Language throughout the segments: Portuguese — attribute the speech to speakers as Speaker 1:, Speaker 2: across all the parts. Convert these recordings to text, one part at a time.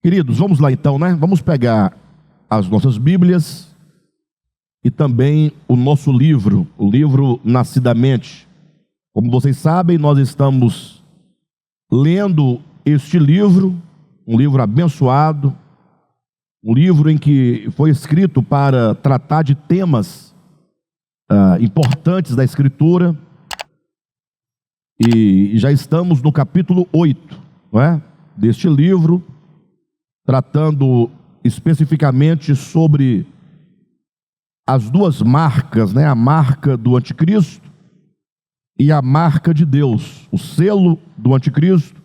Speaker 1: Queridos, vamos lá então, né? Vamos pegar as nossas Bíblias e também o nosso livro, o livro Nascidamente. Como vocês sabem, nós estamos lendo este livro, um livro abençoado, um livro em que foi escrito para tratar de temas importantes da Escritura, e já estamos no capítulo 8, não é? Deste livro, tratando especificamente sobre as duas marcas, né? A marca do anticristo e a marca de Deus, o selo do anticristo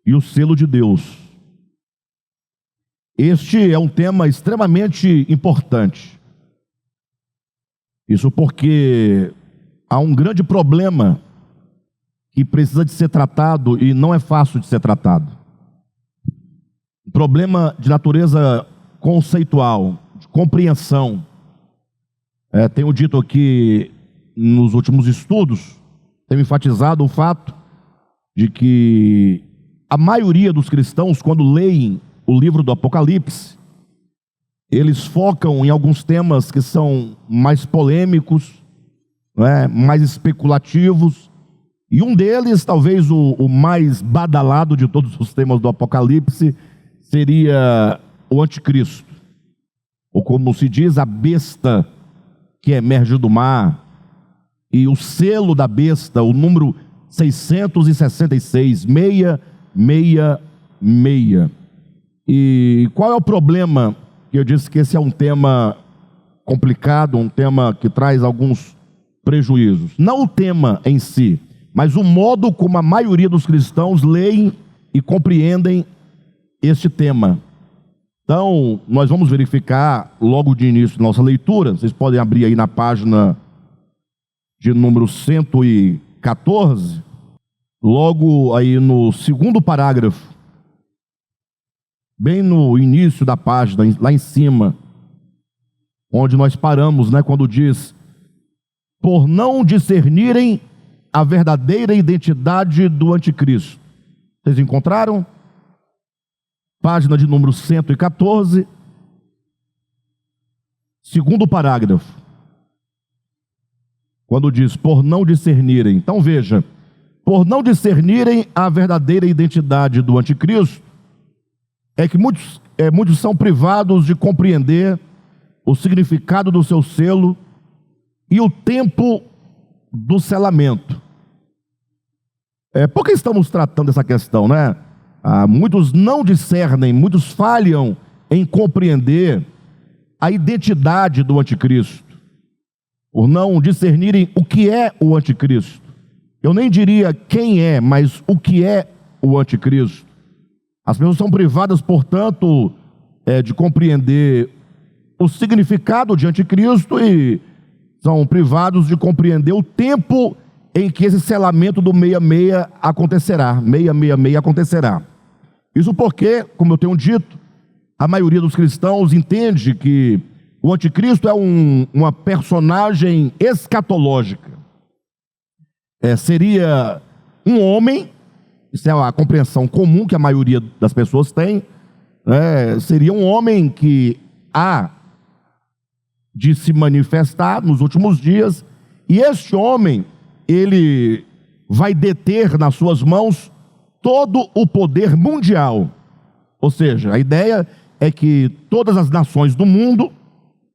Speaker 1: e o selo de Deus. Este é um tema extremamente importante. Isso porque há um grande problema que precisa de ser tratado e não é fácil de ser tratado. Um problema de natureza conceitual, de compreensão. Tenho dito aqui nos últimos estudos, tenho enfatizado o fato de que a maioria dos cristãos, quando leem o livro do Apocalipse, eles focam em alguns temas que são mais polêmicos, mais especulativos, e um deles, talvez o mais badalado de todos os temas do Apocalipse, seria o anticristo, ou como se diz, a besta que emerge do mar, e o selo da besta, o número 666, 666. E qual é o problema? Eu disse que esse é um tema complicado, um tema que traz alguns prejuízos. Não o tema em si, mas o modo como a maioria dos cristãos leem e compreendem este tema. Então, nós vamos verificar logo de início da nossa leitura. Vocês podem abrir aí na página de número 114, logo aí no segundo parágrafo, bem no início da página, lá em cima, onde nós paramos, quando diz: por não discernirem a verdadeira identidade do anticristo. Vocês encontraram? Página de número 114, segundo parágrafo, quando diz por não discernirem. Então veja, por não discernirem a verdadeira identidade do anticristo, é que muitos são privados de compreender o significado do seu selo e o tempo do selamento. Por que estamos tratando essa questão, muitos não discernem, muitos falham em compreender a identidade do anticristo, por não discernirem o que é o anticristo. Eu nem diria quem é, mas o que é o anticristo. As pessoas são privadas, portanto, de compreender o significado de anticristo e são privados de compreender o tempo em que esse selamento do 666 acontecerá. 666 acontecerá. Isso porque, como eu tenho dito, a maioria dos cristãos entende que o anticristo é uma personagem escatológica. Seria um homem, isso é a compreensão comum que a maioria das pessoas tem, seria um homem que há de se manifestar nos últimos dias, e este homem, ele vai deter nas suas mãos todo o poder mundial. Ou seja, a ideia é que todas as nações do mundo,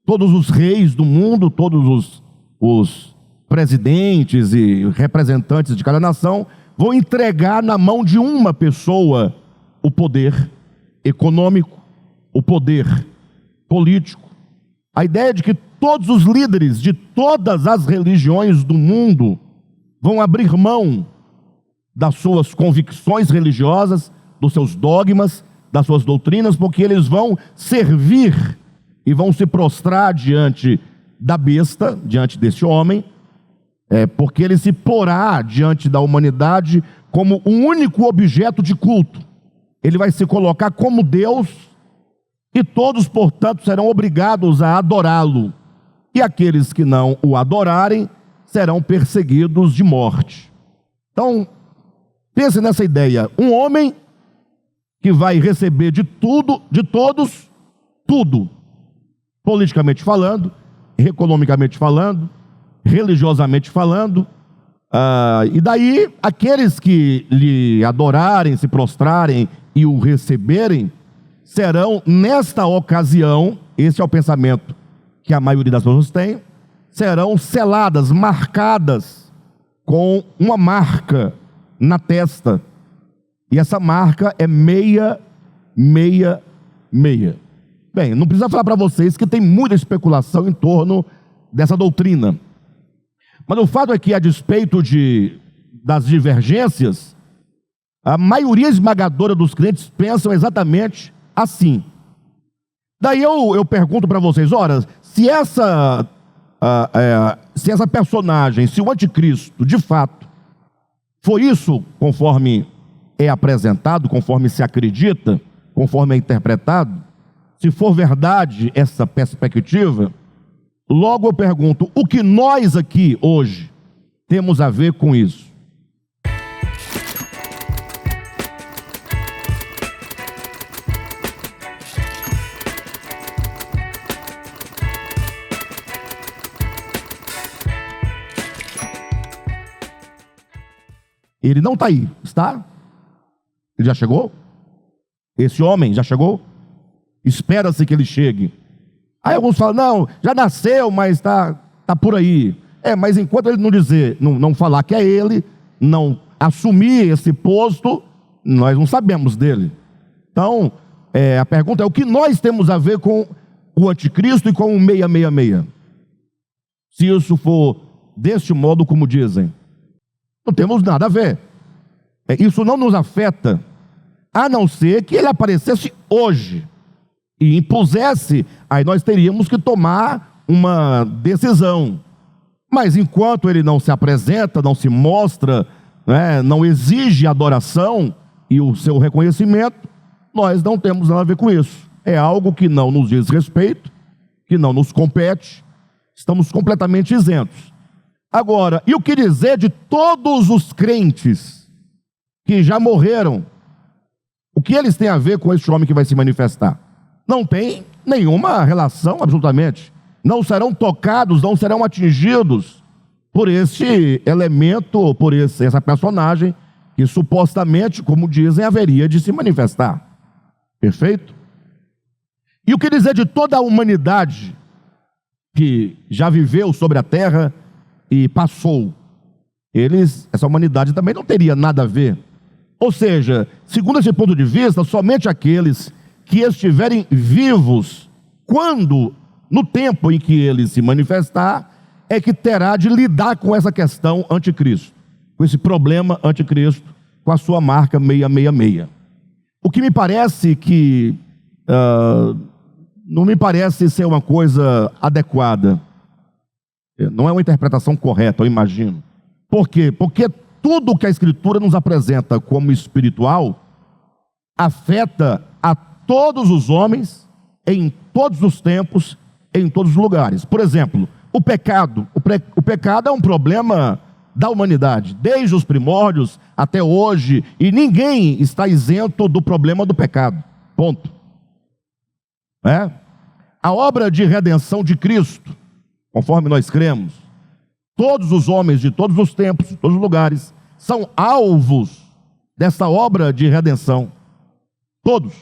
Speaker 1: todos os reis do mundo, todos os presidentes e representantes de cada nação vão entregar na mão de uma pessoa o poder econômico, o poder político. A ideia é de que todos os líderes de todas as religiões do mundo vão abrir mão das suas convicções religiosas, dos seus dogmas, das suas doutrinas, porque eles vão servir e vão se prostrar diante da besta, diante desse homem, porque ele se porá diante da humanidade como um único objeto de culto. Ele vai se colocar como Deus e todos, portanto, serão obrigados a adorá-lo. E aqueles que não o adorarem serão perseguidos de morte. Então, pense nessa ideia. Um homem que vai receber de tudo, de todos, tudo, politicamente falando, economicamente falando, religiosamente falando. E daí, aqueles que lhe adorarem, se prostrarem e o receberem, serão, nesta ocasião, esse é o pensamento que a maioria das pessoas tem, serão seladas, marcadas com uma marca na testa. E essa marca é 666. Bem, não precisa falar para vocês que tem muita especulação em torno dessa doutrina. Mas o fato é que, a despeito das divergências, a maioria esmagadora dos crentes pensam exatamente assim. Daí eu pergunto para vocês, ora, se essa personagem, se o anticristo, de fato, foi isso conforme é apresentado, conforme se acredita, conforme é interpretado, se for verdade essa perspectiva, logo eu pergunto, o que nós aqui hoje temos a ver com isso? Ele não está aí, está? Ele já chegou? Esse homem já chegou? Espera-se que ele chegue. Aí alguns falam, não, já nasceu, mas está por aí. Mas enquanto ele não dizer, não falar que é ele, não assumir esse posto, nós não sabemos dele. Então, a pergunta é, o que nós temos a ver com o anticristo e com o 666? Se isso for deste modo como dizem, não temos nada a ver. Isso não nos afeta, a não ser que ele aparecesse hoje e impusesse, aí nós teríamos que tomar uma decisão. Mas enquanto ele não se apresenta, não se mostra, não exige adoração e o seu reconhecimento, nós não temos nada a ver com isso. É algo que não nos diz respeito, que não nos compete, estamos completamente isentos. Agora, e o que dizer de todos os crentes que já morreram? O que eles têm a ver com esse homem que vai se manifestar? Não tem nenhuma relação, absolutamente. Não serão tocados, não serão atingidos por esse elemento, por essa personagem que supostamente, como dizem, haveria de se manifestar. Perfeito? E o que dizer de toda a humanidade que já viveu sobre a terra e passou? Essa humanidade também não teria nada a ver. Ou seja, segundo esse ponto de vista, somente aqueles que estiverem vivos, no tempo em que ele se manifestar, é que terá de lidar com essa questão anticristo, com esse problema anticristo, com a sua marca 666. O que me parece que não me parece ser uma coisa adequada. Não é uma interpretação correta, eu imagino. Por quê? Porque tudo que a Escritura nos apresenta como espiritual afeta a todos os homens, em todos os tempos, em todos os lugares. Por exemplo, o pecado. O pecado é um problema da humanidade, desde os primórdios até hoje, e ninguém está isento do problema do pecado. Ponto. A obra de redenção de Cristo, conforme nós cremos, todos os homens de todos os tempos, de todos os lugares, são alvos dessa obra de redenção. Todos.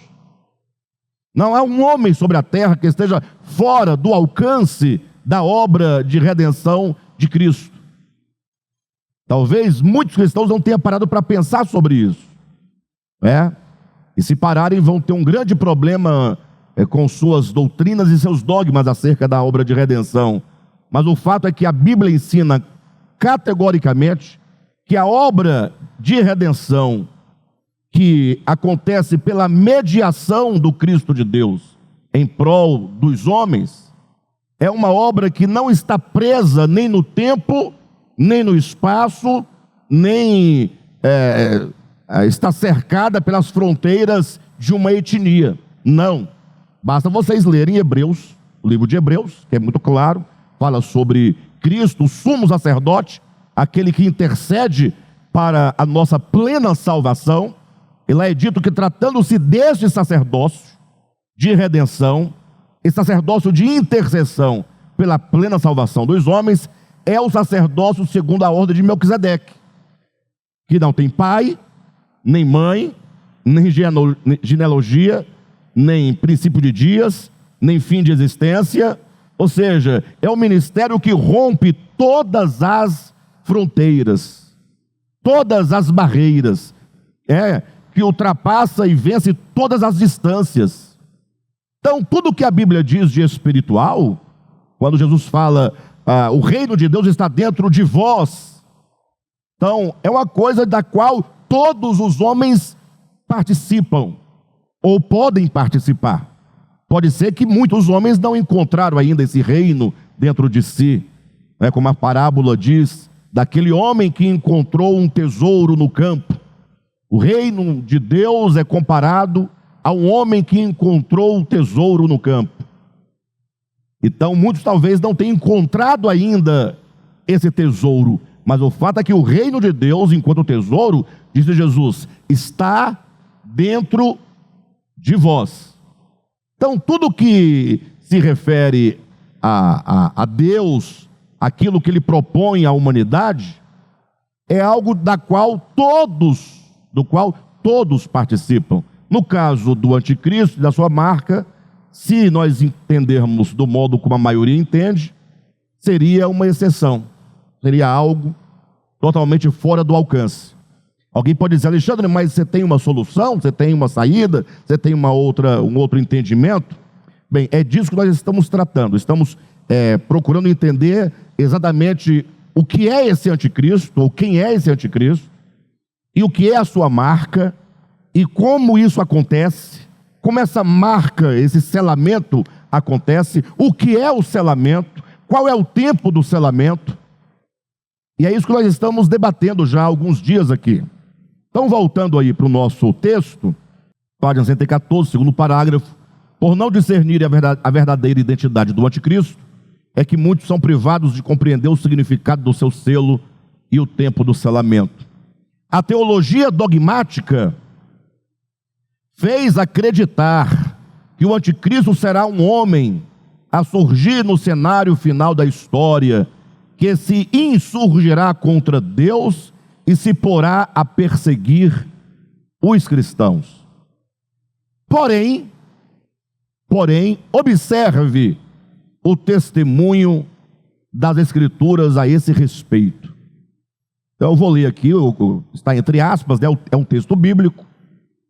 Speaker 1: Não há um homem sobre a terra que esteja fora do alcance da obra de redenção de Cristo. Talvez muitos cristãos não tenham parado para pensar sobre isso. E se pararem, vão ter um grande problema com suas doutrinas e seus dogmas acerca da obra de redenção. Mas o fato é que a Bíblia ensina categoricamente que a obra de redenção que acontece pela mediação do Cristo de Deus em prol dos homens é uma obra que não está presa nem no tempo, nem no espaço, nem está cercada pelas fronteiras de uma etnia. Não. Basta vocês lerem Hebreus, o livro de Hebreus, que é muito claro, fala sobre Cristo, o sumo sacerdote, aquele que intercede para a nossa plena salvação. E lá é dito que, tratando-se deste sacerdócio de redenção, esse sacerdócio de intercessão pela plena salvação dos homens, é o sacerdócio segundo a ordem de Melquisedeque, que não tem pai, nem mãe, nem genealogia, nem princípio de dias, nem fim de existência. Ou seja, é um ministério que rompe todas as fronteiras, todas as barreiras, que ultrapassa e vence todas as distâncias. Então, tudo que a Bíblia diz de espiritual, quando Jesus fala, o reino de Deus está dentro de vós, então, é uma coisa da qual todos os homens participam, ou podem participar. Pode ser que muitos homens não encontraram ainda esse reino dentro de si, como a parábola diz, daquele homem que encontrou um tesouro no campo. O reino de Deus é comparado a um homem que encontrou um tesouro no campo. Então, muitos talvez não tenham encontrado ainda esse tesouro, mas o fato é que o reino de Deus, enquanto tesouro, disse Jesus, está dentro de vós. Então, tudo que se refere a Deus, aquilo que Ele propõe à humanidade, é algo do qual todos participam. No caso do anticristo e da sua marca, se nós entendermos do modo como a maioria entende, seria uma exceção, seria algo totalmente fora do alcance. Alguém pode dizer, Alexandre, mas você tem uma solução? Você tem uma saída? Você tem um outro entendimento? Bem, é disso que nós estamos tratando. Estamos procurando entender exatamente o que é esse anticristo, ou quem é esse anticristo, e o que é a sua marca, e como isso acontece, como essa marca, esse selamento acontece, o que é o selamento, qual é o tempo do selamento. E é isso que nós estamos debatendo já há alguns dias aqui. Então, voltando aí para o nosso texto, página 114, segundo parágrafo, por não discernir a verdadeira identidade do anticristo, é que muitos são privados de compreender o significado do seu selo e o tempo do selamento. A teologia dogmática fez acreditar que o anticristo será um homem a surgir no cenário final da história, que se insurgirá contra Deus e se porá a perseguir os cristãos. Porém, observe o testemunho das Escrituras a esse respeito. Então eu vou ler aqui, está entre aspas, é um texto bíblico.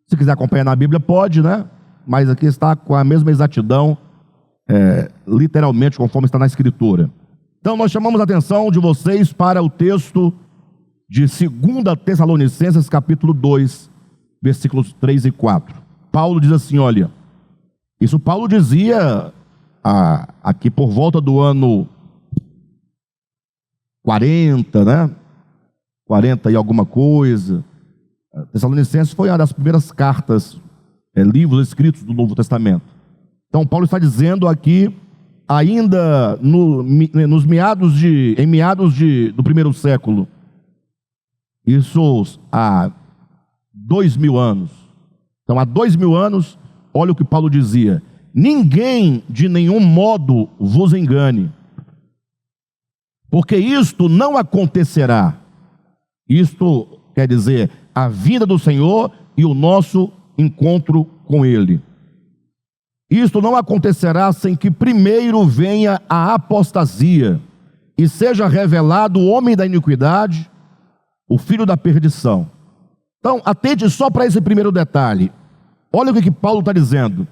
Speaker 1: Se quiser acompanhar na Bíblia, pode, né? Mas aqui está com a mesma exatidão, literalmente, conforme está na Escritura. Então nós chamamos a atenção de vocês para o texto de 2 Tessalonicenses, capítulo 2, versículos 3 e 4. Paulo diz assim, olha, isso Paulo dizia aqui por volta do ano 40, né? 40 e alguma coisa. Tessalonicenses foi uma das primeiras cartas, livros escritos do Novo Testamento. Então Paulo está dizendo aqui, ainda em meados do primeiro século, isso há 2000 anos. Então há 2000 anos, olha o que Paulo dizia: ninguém de nenhum modo vos engane, porque isto não acontecerá. Isto quer dizer a vinda do Senhor e o nosso encontro com Ele. Isto não acontecerá sem que primeiro venha a apostasia e seja revelado o homem da iniquidade, o filho da perdição. Então, atente só para esse primeiro detalhe. Olha o que Paulo está dizendo.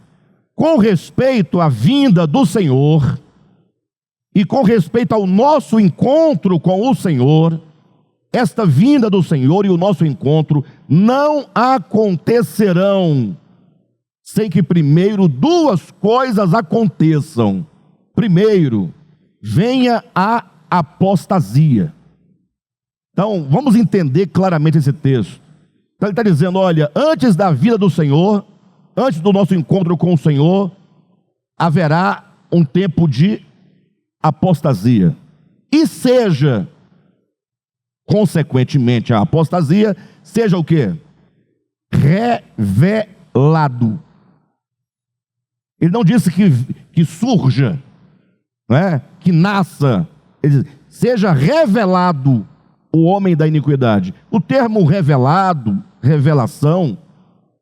Speaker 1: Com respeito à vinda do Senhor e com respeito ao nosso encontro com o Senhor, esta vinda do Senhor e o nosso encontro não acontecerão sem que primeiro duas coisas aconteçam. Primeiro, venha a apostasia. Então, vamos entender claramente esse texto. Então, ele está dizendo, olha, antes da vinda do Senhor, antes do nosso encontro com o Senhor, haverá um tempo de apostasia. E seja, consequentemente, a apostasia, seja o quê? revelado. Ele não disse que surja, né? Que nasça. Ele diz, seja revelado o homem da iniquidade. O termo revelado, revelação,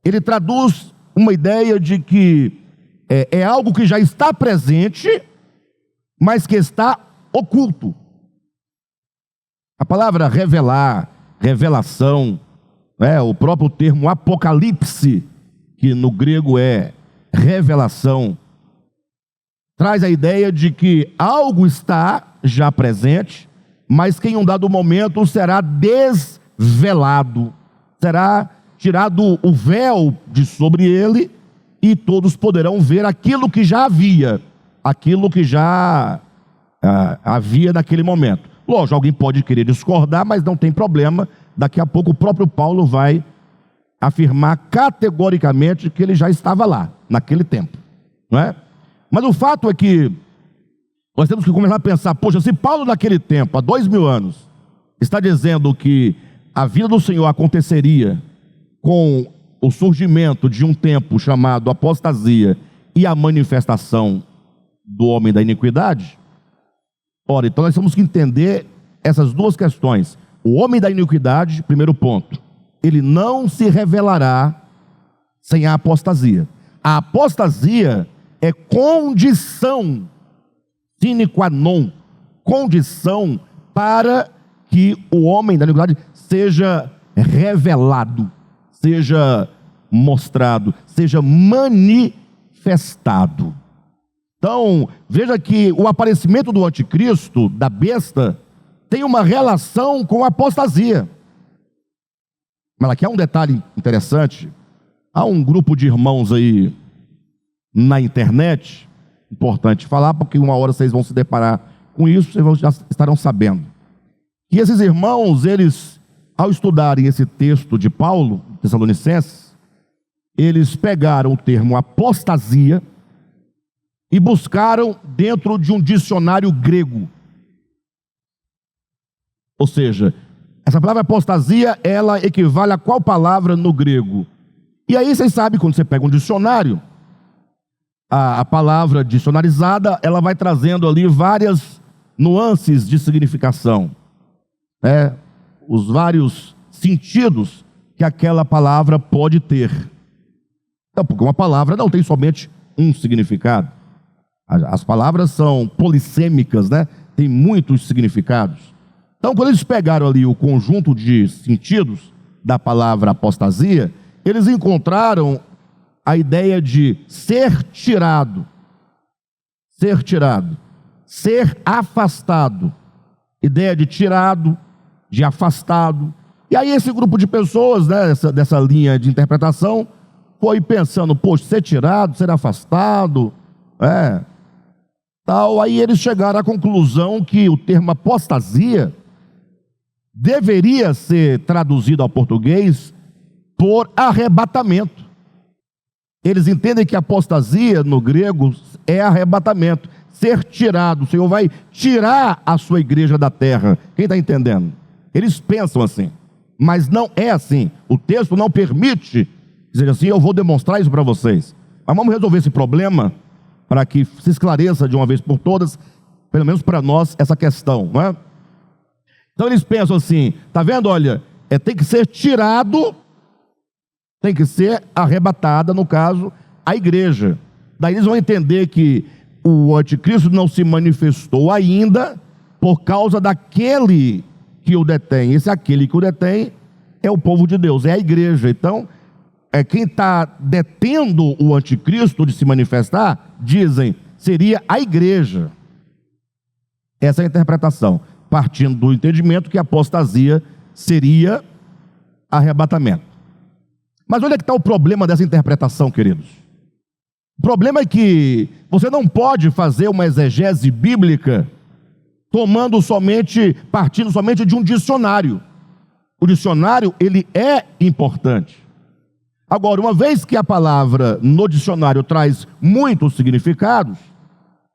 Speaker 1: ele traduz uma ideia de que é algo que já está presente, mas que está oculto. A palavra revelar, revelação, o próprio termo apocalipse, que no grego é revelação, traz a ideia de que algo está já presente, mas que em um dado momento será desvelado, será tirado o véu de sobre ele, e todos poderão ver aquilo que já havia, aquilo que já havia naquele momento. Lógico, alguém pode querer discordar, mas não tem problema. Daqui a pouco o próprio Paulo vai afirmar categoricamente que ele já estava lá, naquele tempo, não é? Mas o fato é que nós temos que começar a pensar, poxa, se Paulo naquele tempo, há 2000 anos, está dizendo que a vinda do Senhor aconteceria com o surgimento de um tempo chamado apostasia e a manifestação do homem da iniquidade, ora, então nós temos que entender essas duas questões. O homem da iniquidade, primeiro ponto, ele não se revelará sem a apostasia. A apostasia é condição sine qua non, condição para que o homem da iniquidade seja revelado, seja mostrado, seja manifestado. Então, veja que o aparecimento do anticristo, da besta, tem uma relação com a apostasia. Mas aqui há um detalhe interessante. Há um grupo de irmãos aí na internet, importante falar, porque uma hora vocês vão se deparar com isso, vocês já estarão sabendo. E esses irmãos, eles, ao estudarem esse texto de Paulo, Tessalonicenses, eles pegaram o termo apostasia e buscaram dentro de um dicionário grego. Ou seja, essa palavra apostasia, ela equivale a qual palavra no grego? E aí vocês sabem, quando você pega um dicionário, a palavra dicionarizada, ela vai trazendo ali várias nuances de significação, os vários sentidos que aquela palavra pode ter. Então, porque uma palavra não tem somente um significado. As palavras são polissêmicas, tem muitos significados. Então, quando eles pegaram ali o conjunto de sentidos da palavra apostasia, eles encontraram a ideia de ser tirado, ser afastado, ideia de tirado, de afastado. E aí esse grupo de pessoas, dessa linha de interpretação, foi pensando, poxa, ser tirado, ser afastado, tal. Aí eles chegaram à conclusão que o termo apostasia deveria ser traduzido ao português por arrebatamento. Eles entendem que apostasia no grego é arrebatamento, ser tirado. O Senhor vai tirar a sua igreja da terra. Quem está entendendo? Eles pensam assim, mas não é assim. O texto não permite dizer assim, eu vou demonstrar isso para vocês. Mas vamos resolver esse problema para que se esclareça de uma vez por todas, pelo menos para nós, essa questão, não é? Então eles pensam assim, está vendo, olha, tem que ser tirado, tem que ser arrebatada, no caso, a igreja. Daí eles vão entender que o anticristo não se manifestou ainda por causa daquele que o detém. Esse aquele que o detém é o povo de Deus, é a igreja. Então, quem está detendo o anticristo de se manifestar, dizem, seria a igreja. Essa é a interpretação, partindo do entendimento que a apostasia seria arrebatamento. Mas onde é que está o problema dessa interpretação, queridos? O problema é que você não pode fazer uma exegese bíblica partindo somente de um dicionário. O dicionário, ele é importante. Agora, uma vez que a palavra no dicionário traz muitos significados,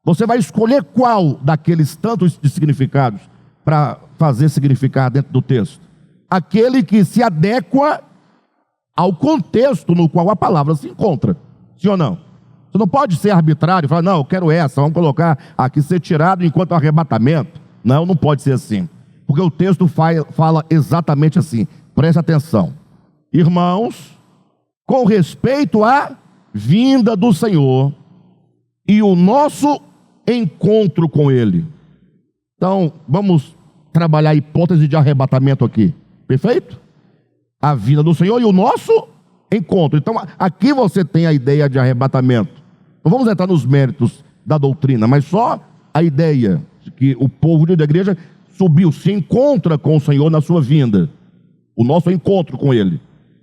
Speaker 1: você vai escolher qual daqueles tantos de significados para fazer significar dentro do texto. Aquele que se adequa ao contexto no qual a palavra se encontra. Sim ou não? Você não pode ser arbitrário e falar, não, eu quero essa, vamos colocar aqui, ser tirado enquanto arrebatamento. Não pode ser assim. Porque o texto fala exatamente assim. Preste atenção. Irmãos, com respeito à vinda do Senhor e o nosso encontro com Ele. Então, vamos trabalhar a hipótese de arrebatamento aqui. Perfeito? A vinda do Senhor e o nosso encontro. Então, aqui você tem a ideia de arrebatamento. Não vamos entrar nos méritos da doutrina, mas só a ideia de que o povo da igreja subiu, se encontra com o Senhor na sua vinda. O nosso encontro com Ele.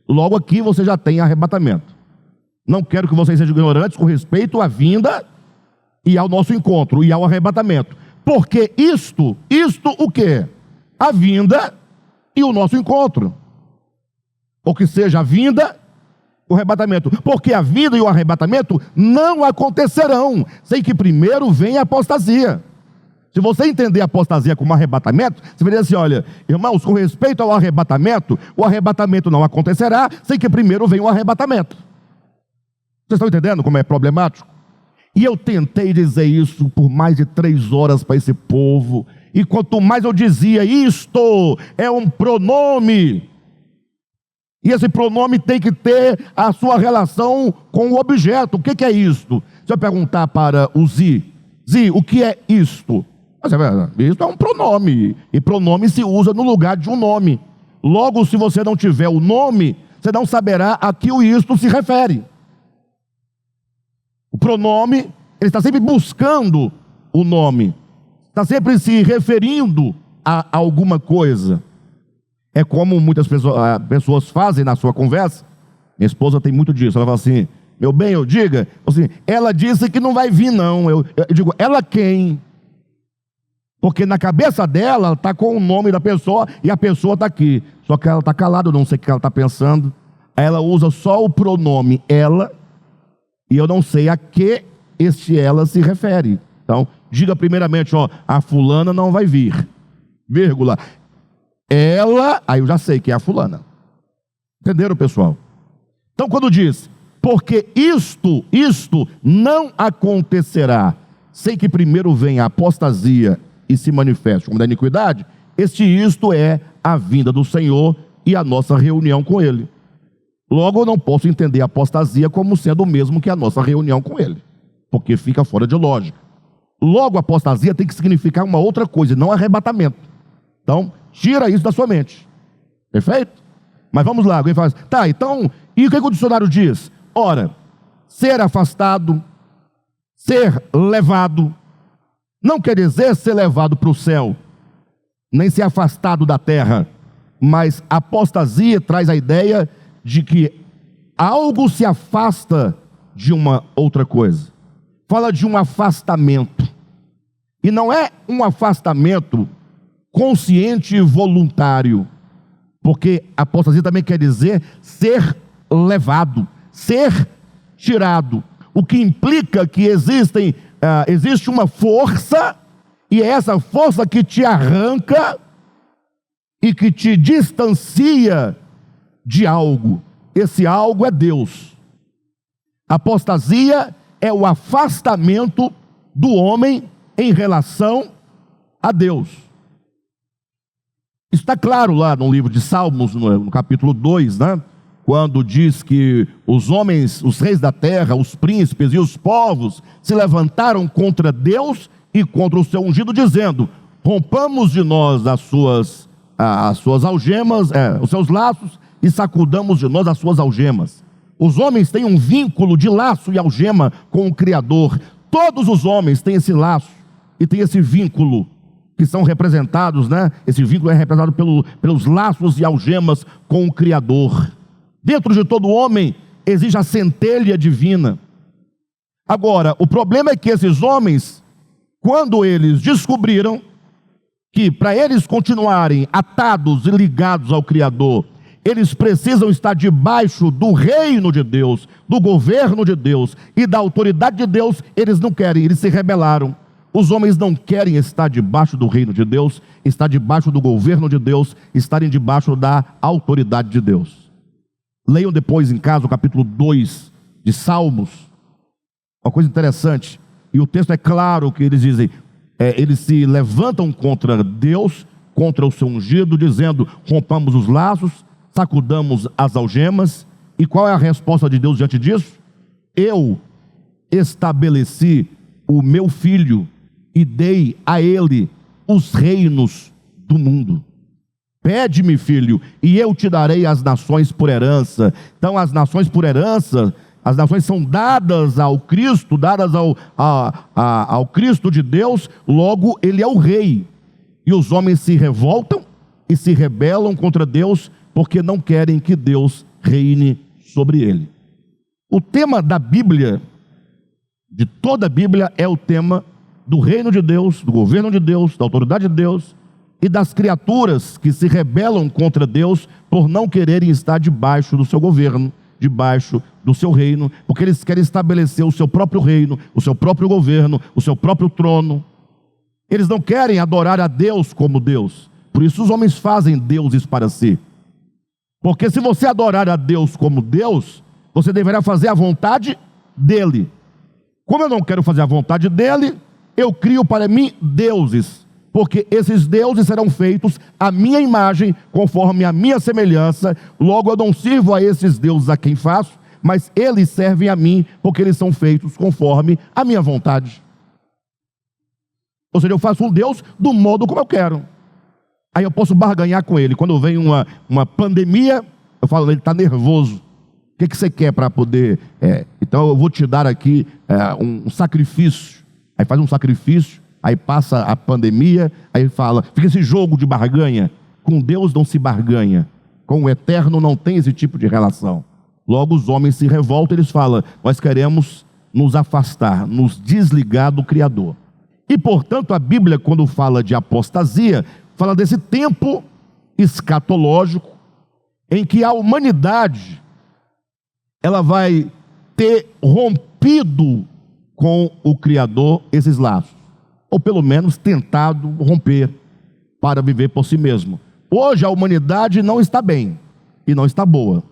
Speaker 1: Logo aqui você já tem arrebatamento. Não quero que vocês sejam ignorantes com respeito à vinda e ao nosso encontro e ao arrebatamento. Porque isto o quê? A vinda e o nosso encontro. Ou que seja, a vinda e o arrebatamento. Porque a vinda e o arrebatamento não acontecerão sem que primeiro venha a apostasia. Se você entender a apostasia como arrebatamento, você vai dizer assim, olha, irmãos, com respeito ao arrebatamento, o arrebatamento não acontecerá sem que primeiro venha o arrebatamento. Vocês estão entendendo como é problemático? E eu tentei dizer isso por mais de 3 horas para esse povo, e quanto mais eu dizia, isto é um pronome, e esse pronome tem que ter a sua relação com o objeto. O que é isto? Se eu perguntar para o Zi, o que é isto? Isto é um pronome, e pronome se usa no lugar de um nome. Logo, se você não tiver o nome, você não saberá a que o isto se refere. O pronome, ele está sempre buscando o nome, está sempre se referindo a alguma coisa. É como muitas pessoas fazem na sua conversa. Minha esposa tem muito disso. Ela fala assim, meu bem, eu diga, assim, ela disse que não vai vir não. Eu digo, ela quem? Porque na cabeça dela, ela está com o nome da pessoa e a pessoa está aqui. Só que ela está calada, eu não sei o que ela está pensando. Ela usa só o pronome ela, e eu não sei a que este ela se refere. Então, diga primeiramente, a fulana não vai vir, vírgula. Ela, aí eu já sei que é a fulana. Entenderam, pessoal? Então, quando diz, porque isto não acontecerá sem que primeiro venha a apostasia e se manifeste como da iniquidade, isto é a vinda do Senhor e a nossa reunião com Ele. Logo, eu não posso entender a apostasia como sendo o mesmo que a nossa reunião com Ele, porque fica fora de lógica. Logo, a apostasia tem que significar uma outra coisa, não arrebatamento. Então, tira isso da sua mente. Perfeito? Mas vamos lá, alguém fala assim, tá, então, e o que o dicionário diz? Ora, ser afastado, ser levado, não quer dizer ser levado para o céu, nem ser afastado da terra, mas apostasia traz a ideia de que algo se afasta de uma outra coisa. Fala de um afastamento. E não é um afastamento consciente e voluntário, porque apostasia também quer dizer ser levado, ser tirado, o que implica que existe uma força, e é essa força que te arranca e que te distancia de algo. Esse algo é Deus. Apostasia é o afastamento do homem em relação a Deus. Está claro lá no livro de Salmos, no capítulo 2, né? Quando diz que os homens, os reis da terra, os príncipes e os povos se levantaram contra Deus e contra o seu ungido, dizendo, rompamos de nós as suas algemas, os seus laços, e sacudamos de nós as suas algemas. Os homens têm um vínculo de laço e algema com o Criador. Todos os homens têm esse laço e têm esse vínculo, que são representados, né? Esse vínculo é representado pelos laços e algemas com o Criador. Dentro de todo homem existe a centelha divina. Agora, o problema é que esses homens, quando eles descobriram que para eles continuarem atados e ligados ao Criador, eles precisam estar debaixo do reino de Deus, do governo de Deus e da autoridade de Deus, eles não querem, eles se rebelaram. Os homens não querem estar debaixo do reino de Deus, estar debaixo do governo de Deus, estarem debaixo da autoridade de Deus. Leiam depois em casa o capítulo 2 de Salmos. Uma coisa interessante. E o texto é claro que eles dizem, eles se levantam contra Deus, contra o seu ungido, dizendo: rompamos os laços, sacudamos as algemas. E qual é a resposta de Deus diante disso? Eu estabeleci o meu filho e dei a ele os reinos do mundo. Pede-me, filho, e eu te darei as nações por herança. Então as nações por herança, as nações são dadas ao Cristo, dadas ao Cristo de Deus. Logo ele é o rei. E os homens se revoltam e se rebelam contra Deus, porque não querem que Deus reine sobre ele. O tema da Bíblia, de toda a Bíblia, é o tema do reino de Deus, do governo de Deus, da autoridade de Deus e das criaturas que se rebelam contra Deus por não quererem estar debaixo do seu governo, debaixo do seu reino, porque eles querem estabelecer o seu próprio reino, o seu próprio governo, o seu próprio trono. Eles não querem adorar a Deus como Deus. Por isso os homens fazem deuses para si. Porque se você adorar a Deus como Deus, você deverá fazer a vontade dele. Como eu não quero fazer a vontade dele, eu crio para mim deuses, porque esses deuses serão feitos à minha imagem, conforme a minha semelhança. Logo eu não sirvo a esses deuses a quem faço, mas eles servem a mim, porque eles são feitos conforme a minha vontade. Ou seja, eu faço um Deus do modo como eu quero. Aí eu posso barganhar com ele. Quando vem uma pandemia, eu falo: ele está nervoso. O que você quer para poder... então eu vou te dar aqui um sacrifício. Aí faz um sacrifício, aí passa a pandemia, aí fala, fica esse jogo de barganha. Com Deus não se barganha, com o eterno não tem esse tipo de relação. Logo os homens se revoltam, eles falam: nós queremos nos afastar, nos desligar do Criador. E portanto a Bíblia, quando fala de apostasia, fala desse tempo escatológico em que a humanidade ela vai ter rompido com o Criador esses laços, ou pelo menos tentado romper para viver por si mesmo. Hoje a humanidade não está bem e não está boa.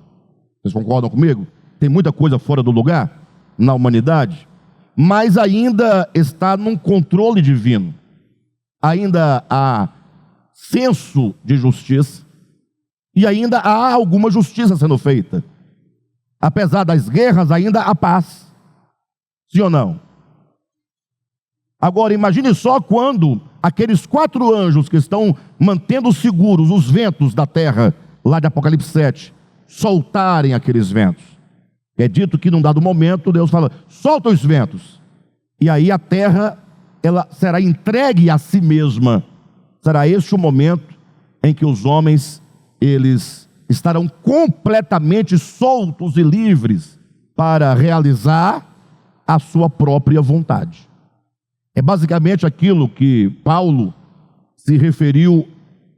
Speaker 1: Vocês concordam comigo? Tem muita coisa fora do lugar na humanidade, mas ainda está num controle divino. Ainda há senso de justiça e ainda há alguma justiça sendo feita. Apesar das guerras, ainda há paz. Sim ou não? Agora imagine só quando aqueles 4 anjos que estão mantendo seguros os ventos da terra, lá de Apocalipse 7, soltarem aqueles ventos. É dito que num dado momento Deus fala: solta os ventos. E aí a terra, ela será entregue a si mesma. Será este o momento em que os homens, eles estarão completamente soltos e livres para realizar a sua própria vontade. É basicamente aquilo que Paulo se referiu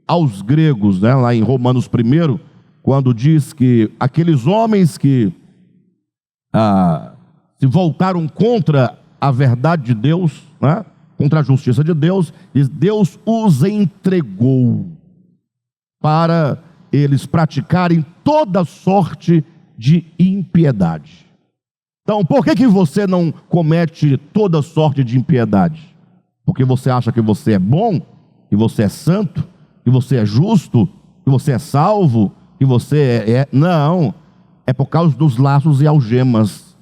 Speaker 1: aos gregos, né, lá em Romanos 1, quando diz que aqueles homens que se voltaram contra a verdade de Deus, né, contra a justiça de Deus, Deus os entregou para eles praticarem toda sorte de impiedade. Então, por que você não comete toda sorte de impiedade? Porque você acha que você é bom, que você é santo, que você é justo, que você é salvo, que você Não, é por causa dos laços e algemas.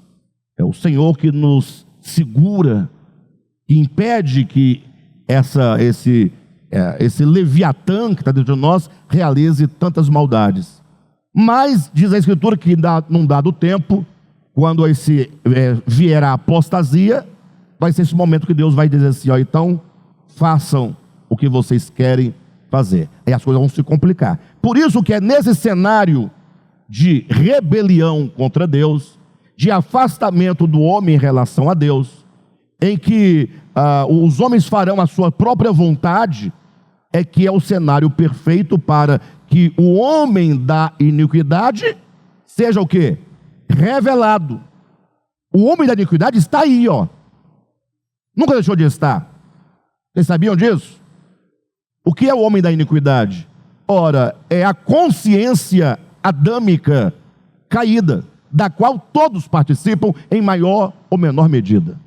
Speaker 1: É o Senhor que nos segura, que impede que esse Leviatã que está dentro de nós realize tantas maldades. Mas diz a Escritura que num dado tempo, quando vier a apostasia, vai ser esse momento que Deus vai dizer assim: então façam o que vocês querem fazer. Aí as coisas vão se complicar. Por isso que é nesse cenário de rebelião contra Deus, de afastamento do homem em relação a Deus, em que os homens farão a sua própria vontade, é que é o cenário perfeito para que o homem da iniquidade seja o quê? Revelado. O homem da iniquidade está aí, ó. Nunca deixou de estar. Vocês sabiam disso? O que é o homem da iniquidade? Ora, é a consciência adâmica caída, da qual todos participam em maior ou menor medida.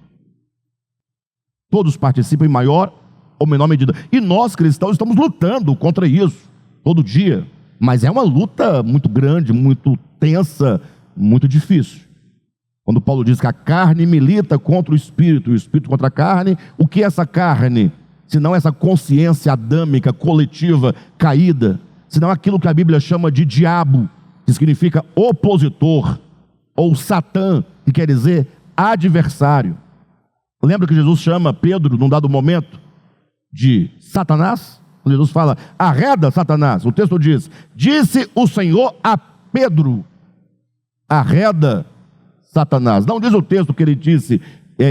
Speaker 1: Todos participam em maior ou menor medida. E nós, cristãos, estamos lutando contra isso, todo dia. Mas é uma luta muito grande, muito tensa, muito difícil. Quando Paulo diz que a carne milita contra o espírito contra a carne, o que é essa carne? Senão essa consciência adâmica, coletiva, caída, senão aquilo que a Bíblia chama de diabo, que significa opositor, ou Satã, que quer dizer adversário. Lembra que Jesus chama Pedro, num dado momento, de Satanás? Quando Jesus fala, arreda Satanás, o texto diz, disse o Senhor a Pedro, arreda Satanás. Não diz o texto que ele disse,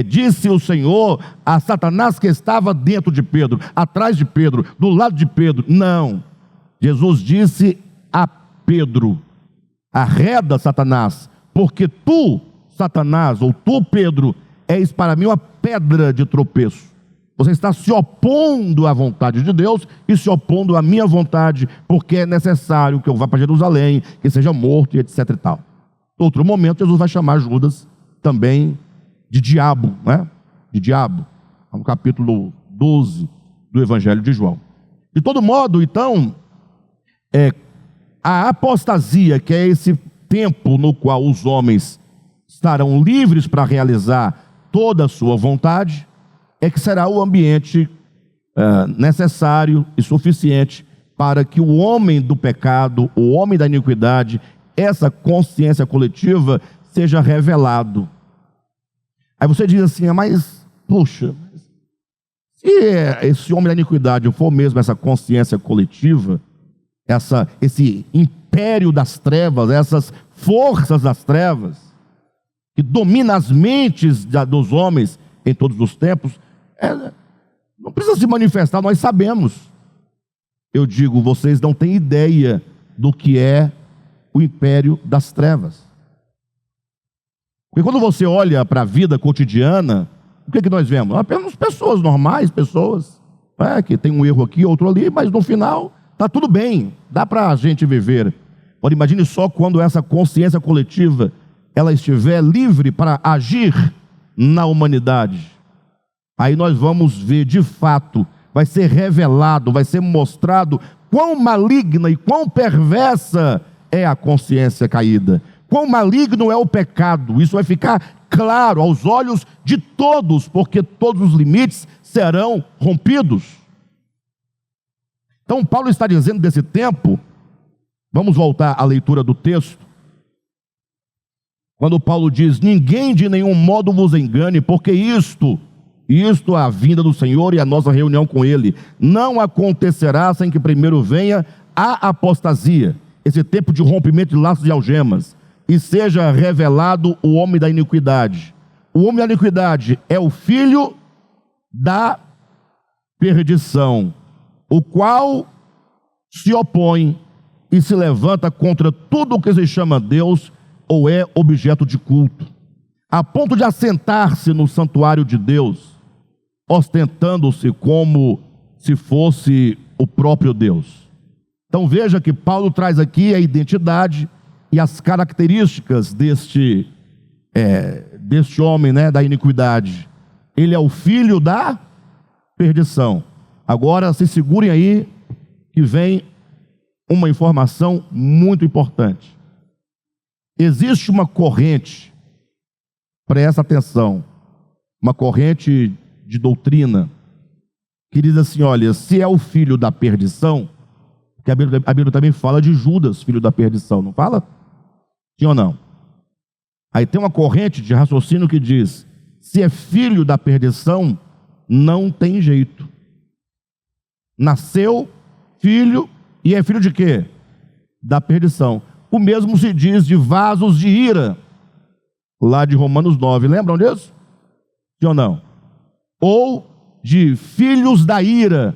Speaker 1: disse o Senhor a Satanás que estava dentro de Pedro, atrás de Pedro, do lado de Pedro. Não, Jesus disse a Pedro, arreda Satanás, porque tu, Satanás, ou tu, Pedro, és para mim uma pedra de tropeço. Você está se opondo à vontade de Deus e se opondo à minha vontade, porque é necessário que eu vá para Jerusalém, que seja morto e etc e tal. Outro momento, Jesus vai chamar Judas também de diabo, né? De diabo, no capítulo 12 do Evangelho de João. De todo modo, então, a apostasia, que é esse tempo no qual os homens estarão livres para realizar toda a sua vontade, é que será o ambiente necessário e suficiente para que o homem do pecado, o homem da iniquidade, essa consciência coletiva seja revelado. Aí você diz assim, mas, puxa, se esse homem da iniquidade for mesmo essa consciência coletiva, esse império das trevas, essas forças das trevas, que domina as mentes dos homens em todos os tempos, não precisa se manifestar, nós sabemos. Eu digo, vocês não têm ideia do que é o império das trevas. Porque quando você olha para a vida cotidiana, o que nós vemos? Apenas pessoas normais, pessoas que tem um erro aqui, outro ali, mas no final está tudo bem, dá para a gente viver. Agora imagine só quando essa consciência coletiva ela estiver livre para agir na humanidade. Aí nós vamos ver de fato, vai ser revelado, vai ser mostrado quão maligna e quão perversa é a consciência caída, quão maligno é o pecado. Isso vai ficar claro aos olhos de todos, porque todos os limites serão rompidos. Então Paulo está dizendo desse tempo, vamos voltar à leitura do texto, quando Paulo diz, ninguém de nenhum modo vos engane, porque isto a vinda do Senhor e a nossa reunião com Ele, não acontecerá sem que primeiro venha a apostasia, esse tempo de rompimento de laços e algemas, e seja revelado o homem da iniquidade. O homem da iniquidade é o filho da perdição, o qual se opõe e se levanta contra tudo o que se chama Deus ou é objeto de culto, a ponto de assentar-se no santuário de Deus, ostentando-se como se fosse o próprio Deus. Então veja que Paulo traz aqui a identidade e as características deste homem, da iniquidade. Ele é o filho da perdição. Agora se segurem aí que vem uma informação muito importante. Existe uma corrente, presta atenção, uma corrente de doutrina, que diz assim, olha, se é o filho da perdição, que a Bíblia também fala de Judas, filho da perdição, não fala? Sim ou não? Aí tem uma corrente de raciocínio que diz, se é filho da perdição, não tem jeito. Nasceu filho, e é filho de quê? Da perdição. O mesmo se diz de vasos de ira, lá de Romanos 9, lembram disso? Sim ou não? Ou de filhos da ira.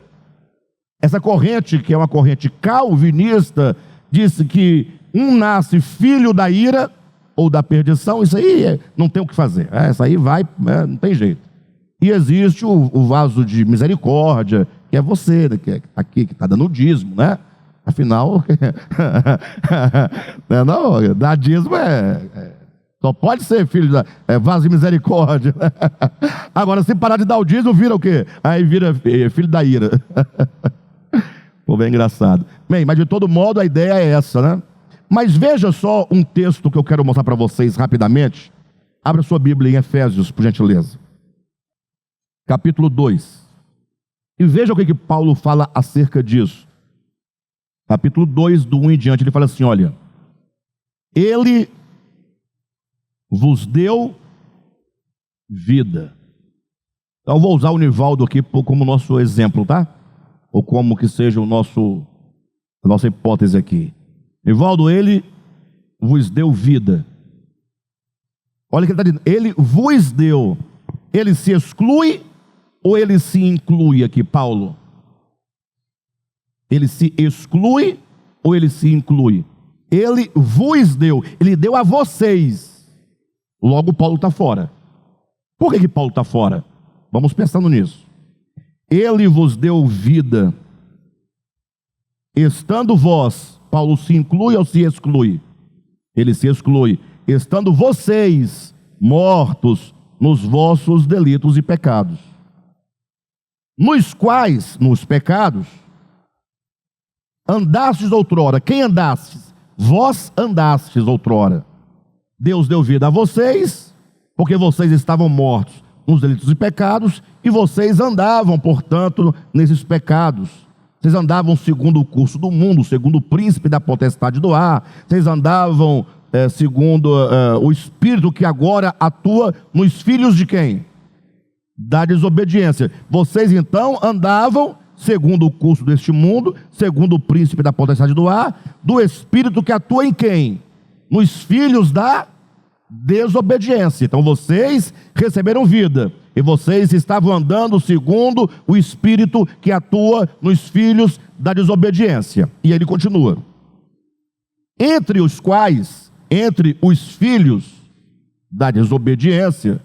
Speaker 1: Essa corrente, que é uma corrente calvinista, diz que um nasce filho da ira ou da perdição, isso aí não tem o que fazer, isso aí vai, não tem jeito. E existe o vaso de misericórdia, que é você, que é aqui, que está dando o dízimo, Afinal, não, dar dízimo só pode ser filho vaso de misericórdia. Agora, se parar de dar o dízimo, vira o quê? Aí vira filho da ira. Pô, bem engraçado. Bem, mas de todo modo a ideia é essa, né? Mas veja só um texto que eu quero mostrar para vocês rapidamente. Abra sua Bíblia em Efésios, por gentileza. Capítulo 2. E veja o que Paulo fala acerca disso. Capítulo 2, do 1 em diante, ele fala assim, olha: Ele vos deu vida. Então eu vou usar o Nivaldo aqui como nosso exemplo, tá? Ou como que seja a nossa hipótese aqui. Nivaldo, ele vos deu vida. Olha o que ele está dizendo. Ele vos deu. Ele se exclui ou ele se inclui aqui, Paulo? Ele se exclui ou ele se inclui? Ele vos deu. Ele deu a vocês. Logo, Paulo está fora. Por que Paulo está fora? Vamos pensando nisso. Ele vos deu vida. Estando vós, Paulo se inclui ou se exclui? Ele se exclui. Estando vocês mortos nos vossos delitos e pecados, nos quais, nos pecados, andastes outrora. Quem andastes? Vós andastes outrora. Deus deu vida a vocês, porque vocês estavam mortos nos delitos e pecados, e vocês andavam, portanto, nesses pecados. Vocês andavam segundo o curso do mundo, segundo o príncipe da potestade do ar. Vocês andavam segundo o espírito que agora atua nos filhos de quem? Da desobediência. Vocês então andavam segundo o curso deste mundo, segundo o príncipe da potestade do ar, do espírito que atua em quem? Nos filhos da desobediência. Então vocês receberam vida, e vocês estavam andando segundo o espírito que atua nos filhos da desobediência. E ele continua: entre os quais, entre os filhos da desobediência,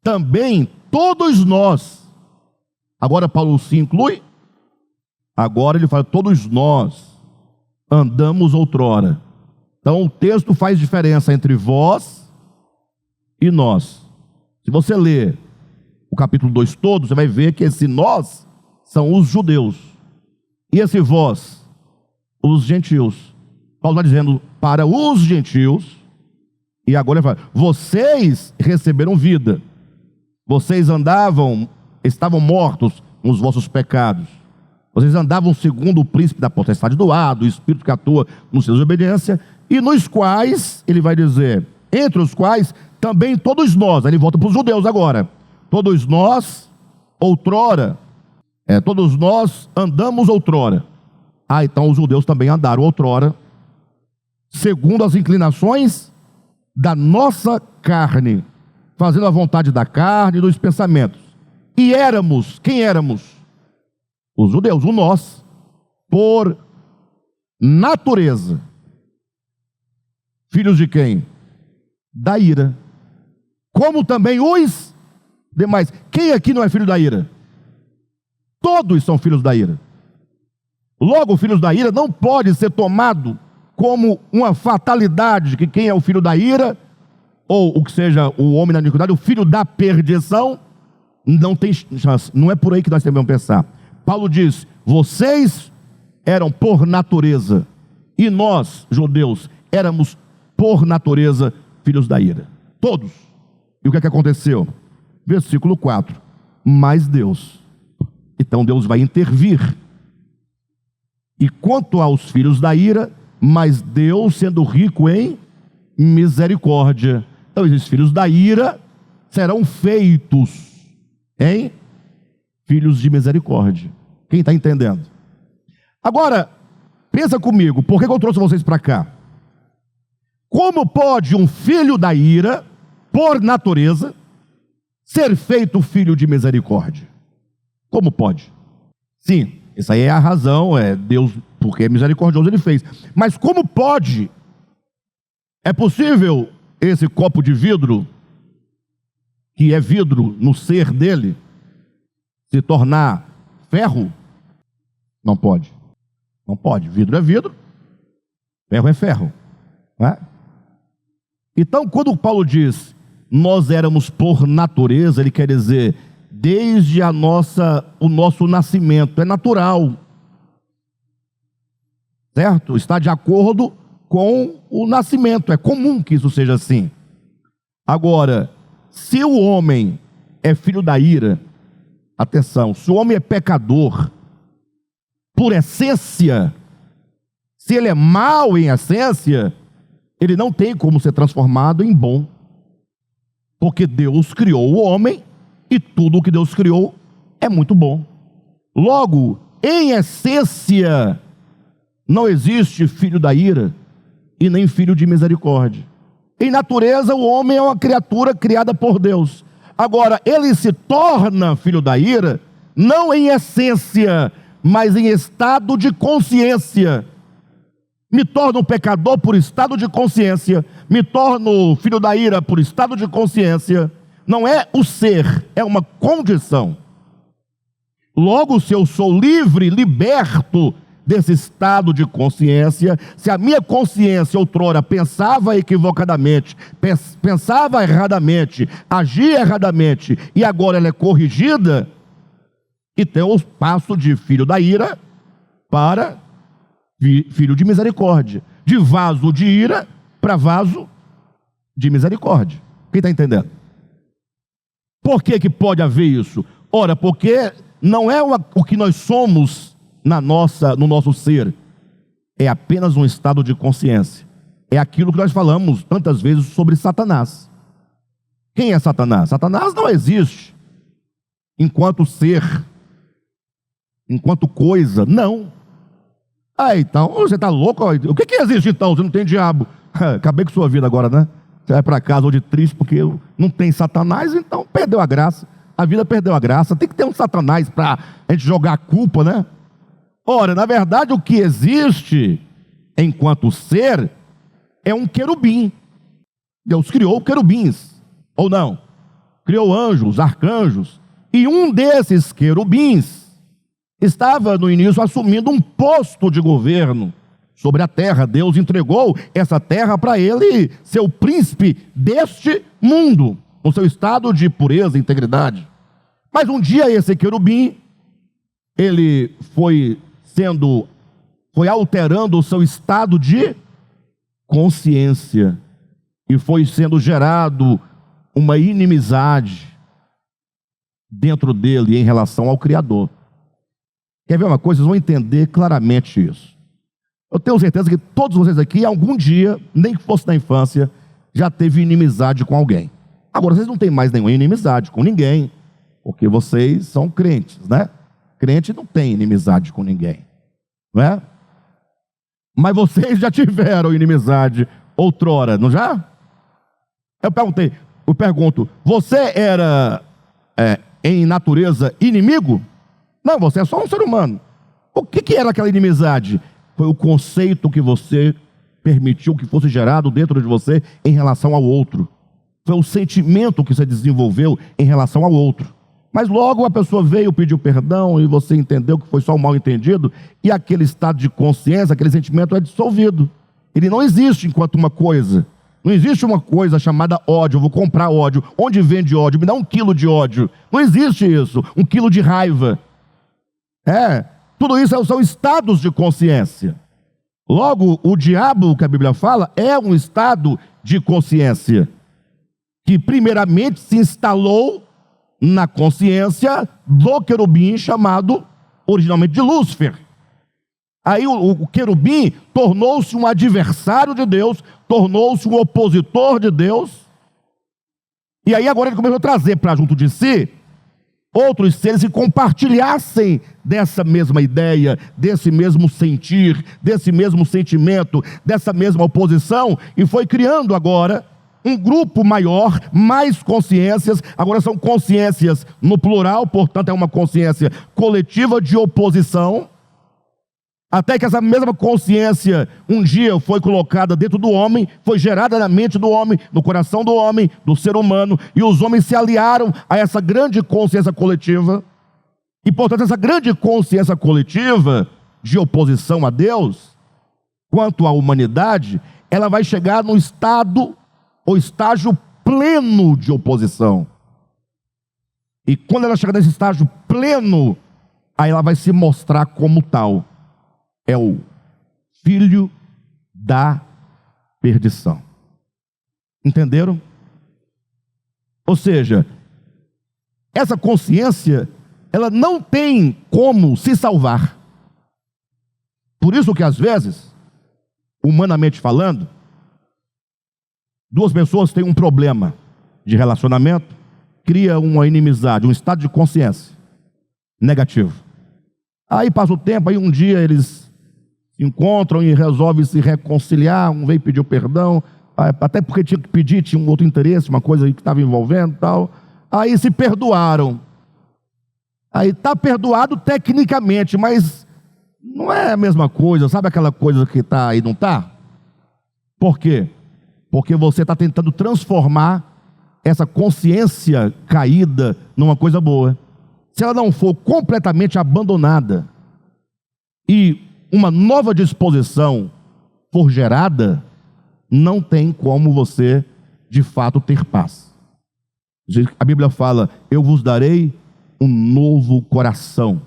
Speaker 1: também todos nós. Agora Paulo se inclui. Agora ele fala: todos nós andamos outrora. Então o texto faz diferença entre vós e nós. Se você ler o capítulo 2 todo, você vai ver que esse nós são os judeus, e esse vós, os gentios. Paulo está dizendo para os gentios, e agora ele fala: vocês receberam vida, vocês estavam mortos nos vossos pecados, vocês andavam segundo o príncipe da potestade do ar, do espírito que atua nos seus desobediência, e nos quais, ele vai dizer, entre os quais também todos nós. Aí ele volta para os judeus agora. Todos nós, outrora, todos nós andamos outrora. Então os judeus também andaram outrora, segundo as inclinações da nossa carne, fazendo a vontade da carne e dos pensamentos. E éramos, quem éramos? Os judeus, o nós, por natureza, filhos de quem? Da ira. Como também os demais. Quem aqui não é filho da ira? Todos são filhos da ira. Logo, filhos da ira não pode ser tomado como uma fatalidade, que quem é o filho da ira, ou o que seja o homem da iniquidade, o filho da perdição, não tem chance. Não é por aí que nós devemos pensar. Paulo diz: vocês eram por natureza, e nós, judeus, éramos por natureza filhos da ira. Todos. E o que é que aconteceu? Versículo 4. Mas Deus. Então Deus vai intervir. E quanto aos filhos da ira, mas Deus, sendo rico em misericórdia. Então esses filhos da ira serão feitos em filhos de misericórdia. Quem está entendendo? Agora, pensa comigo, por que eu trouxe vocês para cá? Como pode um filho da ira, por natureza, ser feito filho de misericórdia? Como pode? Sim, essa aí é a razão, Deus, porque é misericordioso, ele fez. Mas como pode? É possível esse copo de vidro, que é vidro no ser dele, se tornar ferro? Não pode. Não pode. Vidro é vidro, ferro é ferro. Não é? Então, quando Paulo diz, nós éramos por natureza, ele quer dizer, desde o nosso nascimento, é natural. Certo? Está de acordo com o nascimento, é comum que isso seja assim. Agora, se o homem é filho da ira, atenção, se o homem é pecador, por essência, se ele é mau em essência, ele não tem como ser transformado em bom. Porque Deus criou o homem e tudo o que Deus criou é muito bom. Logo, em essência, não existe filho da ira e nem filho de misericórdia. Em natureza, o homem é uma criatura criada por Deus. Agora, ele se torna filho da ira, não em essência, mas em estado de consciência. Me torno um pecador por estado de consciência, me torno filho da ira por estado de consciência. Não é o ser, é uma condição. Logo, se eu sou livre, liberto desse estado de consciência, se a minha consciência outrora pensava equivocadamente, pensava erradamente, agia erradamente, e agora ela é corrigida, então eu passo de filho da ira para filho de misericórdia, de vaso de ira para vaso de misericórdia. Quem está entendendo? Por que pode haver isso? Ora, porque não é o que nós somos no nosso ser, é apenas um estado de consciência. É aquilo que nós falamos tantas vezes sobre Satanás. Quem é Satanás? Satanás não existe enquanto ser, enquanto coisa, não. Então, você está louco? O que existe então? Você não tem diabo. Acabei com sua vida agora, né? Você vai para casa hoje triste porque não tem Satanás, então perdeu a graça. A vida perdeu a graça. Tem que ter um Satanás para a gente jogar a culpa, né? Ora, na verdade, o que existe enquanto ser é um querubim. Deus criou querubins, ou não? Criou anjos, arcanjos. E um desses querubins estava no início assumindo um posto de governo sobre a terra. Deus entregou essa terra para ele ser o príncipe deste mundo, no seu estado de pureza e integridade. Mas um dia esse querubim, ele foi alterando o seu estado de consciência e foi sendo gerado uma inimizade dentro dele em relação ao Criador. Quer ver uma coisa? Vocês vão entender claramente isso. Eu tenho certeza que todos vocês aqui, algum dia, nem que fosse na infância, já teve inimizade com alguém. Agora, vocês não têm mais nenhuma inimizade com ninguém, porque vocês são crentes, né? Crente não tem inimizade com ninguém, não é? Mas vocês já tiveram inimizade outrora, não já? Eu pergunto, você era em natureza inimigo? Não, você é só um ser humano. O que era aquela inimizade? Foi o conceito que você permitiu que fosse gerado dentro de você em relação ao outro. Foi o sentimento que você desenvolveu em relação ao outro. Mas logo a pessoa veio, pediu perdão e você entendeu que foi só um mal entendido, e aquele estado de consciência, aquele sentimento é dissolvido. Ele não existe enquanto uma coisa. Não existe uma coisa chamada ódio. Eu vou comprar ódio. Onde vende ódio? Me dá 1 quilo de ódio. Não existe isso. 1 quilo de raiva. Tudo isso são estados de consciência. Logo, o diabo, que a Bíblia fala, é um estado de consciência que primeiramente se instalou na consciência do querubim chamado originalmente de Lúcifer. Aí o querubim tornou-se um adversário de Deus, tornou-se um opositor de Deus, e aí agora ele começou a trazer para junto de si outros seres que compartilhassem dessa mesma ideia, desse mesmo sentir, desse mesmo sentimento, dessa mesma oposição, e foi criando agora um grupo maior, mais consciências. Agora são consciências no plural, portanto é uma consciência coletiva de oposição, até que essa mesma consciência um dia foi colocada dentro do homem, foi gerada na mente do homem, no coração do homem, do ser humano, e os homens se aliaram a essa grande consciência coletiva. E portanto essa grande consciência coletiva de oposição a Deus, quanto à humanidade, ela vai chegar no estado ou estágio pleno de oposição. E quando ela chegar nesse estágio pleno, aí ela vai se mostrar como tal. É o filho da perdição. Entenderam? Ou seja, essa consciência, ela não tem como se salvar. Por isso que às vezes, humanamente falando, duas pessoas têm um problema de relacionamento, cria uma inimizade, um estado de consciência negativo. Aí passa o tempo, aí um dia eles se encontram e resolvem se reconciliar, um veio pedir o perdão, até porque tinha que pedir, tinha um outro interesse, uma coisa aí que estava envolvendo e tal. Aí se perdoaram. Aí está perdoado tecnicamente, mas não é a mesma coisa, sabe aquela coisa que está e não está? Por quê? Porque você está tentando transformar essa consciência caída numa coisa boa. Se ela não for completamente abandonada e uma nova disposição for gerada, não tem como você de fato ter paz. A Bíblia fala: eu vos darei um novo coração.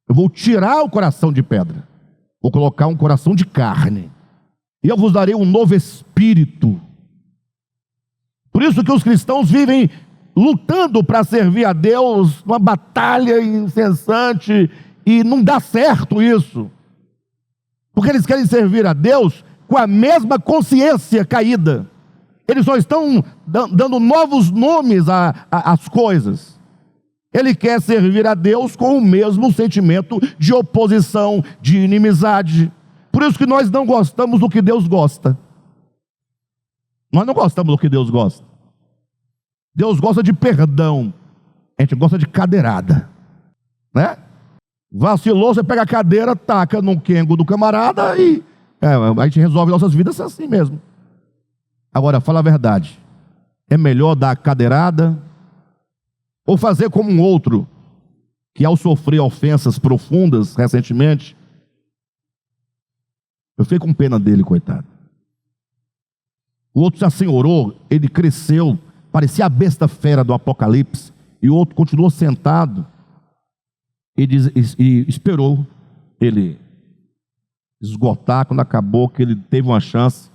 Speaker 1: Eu vou tirar o coração de pedra, vou colocar um coração de carne, e eu vos darei um novo espírito. Por isso que os cristãos vivem lutando para servir a Deus, uma batalha incessante, e não dá certo isso, porque eles querem servir a Deus com a mesma consciência caída. Eles só estão dando novos nomes às coisas. Ele quer servir a Deus com o mesmo sentimento de oposição, de inimizade. Por isso que nós não gostamos do que Deus gosta. Nós não gostamos do que Deus gosta. Deus gosta de perdão. A gente gosta de cadeirada, né? Vacilou, você pega a cadeira, taca no quengo do camarada e a gente resolve nossas vidas assim mesmo. Agora, fala a verdade. É melhor dar cadeirada ou fazer como um outro que, ao sofrer ofensas profundas recentemente, eu fiquei com pena dele, coitado. O outro se assenhorou, ele cresceu, parecia a besta fera do Apocalipse, e o outro continuou sentado e esperou ele esgotar. Quando acabou, que ele teve uma chance,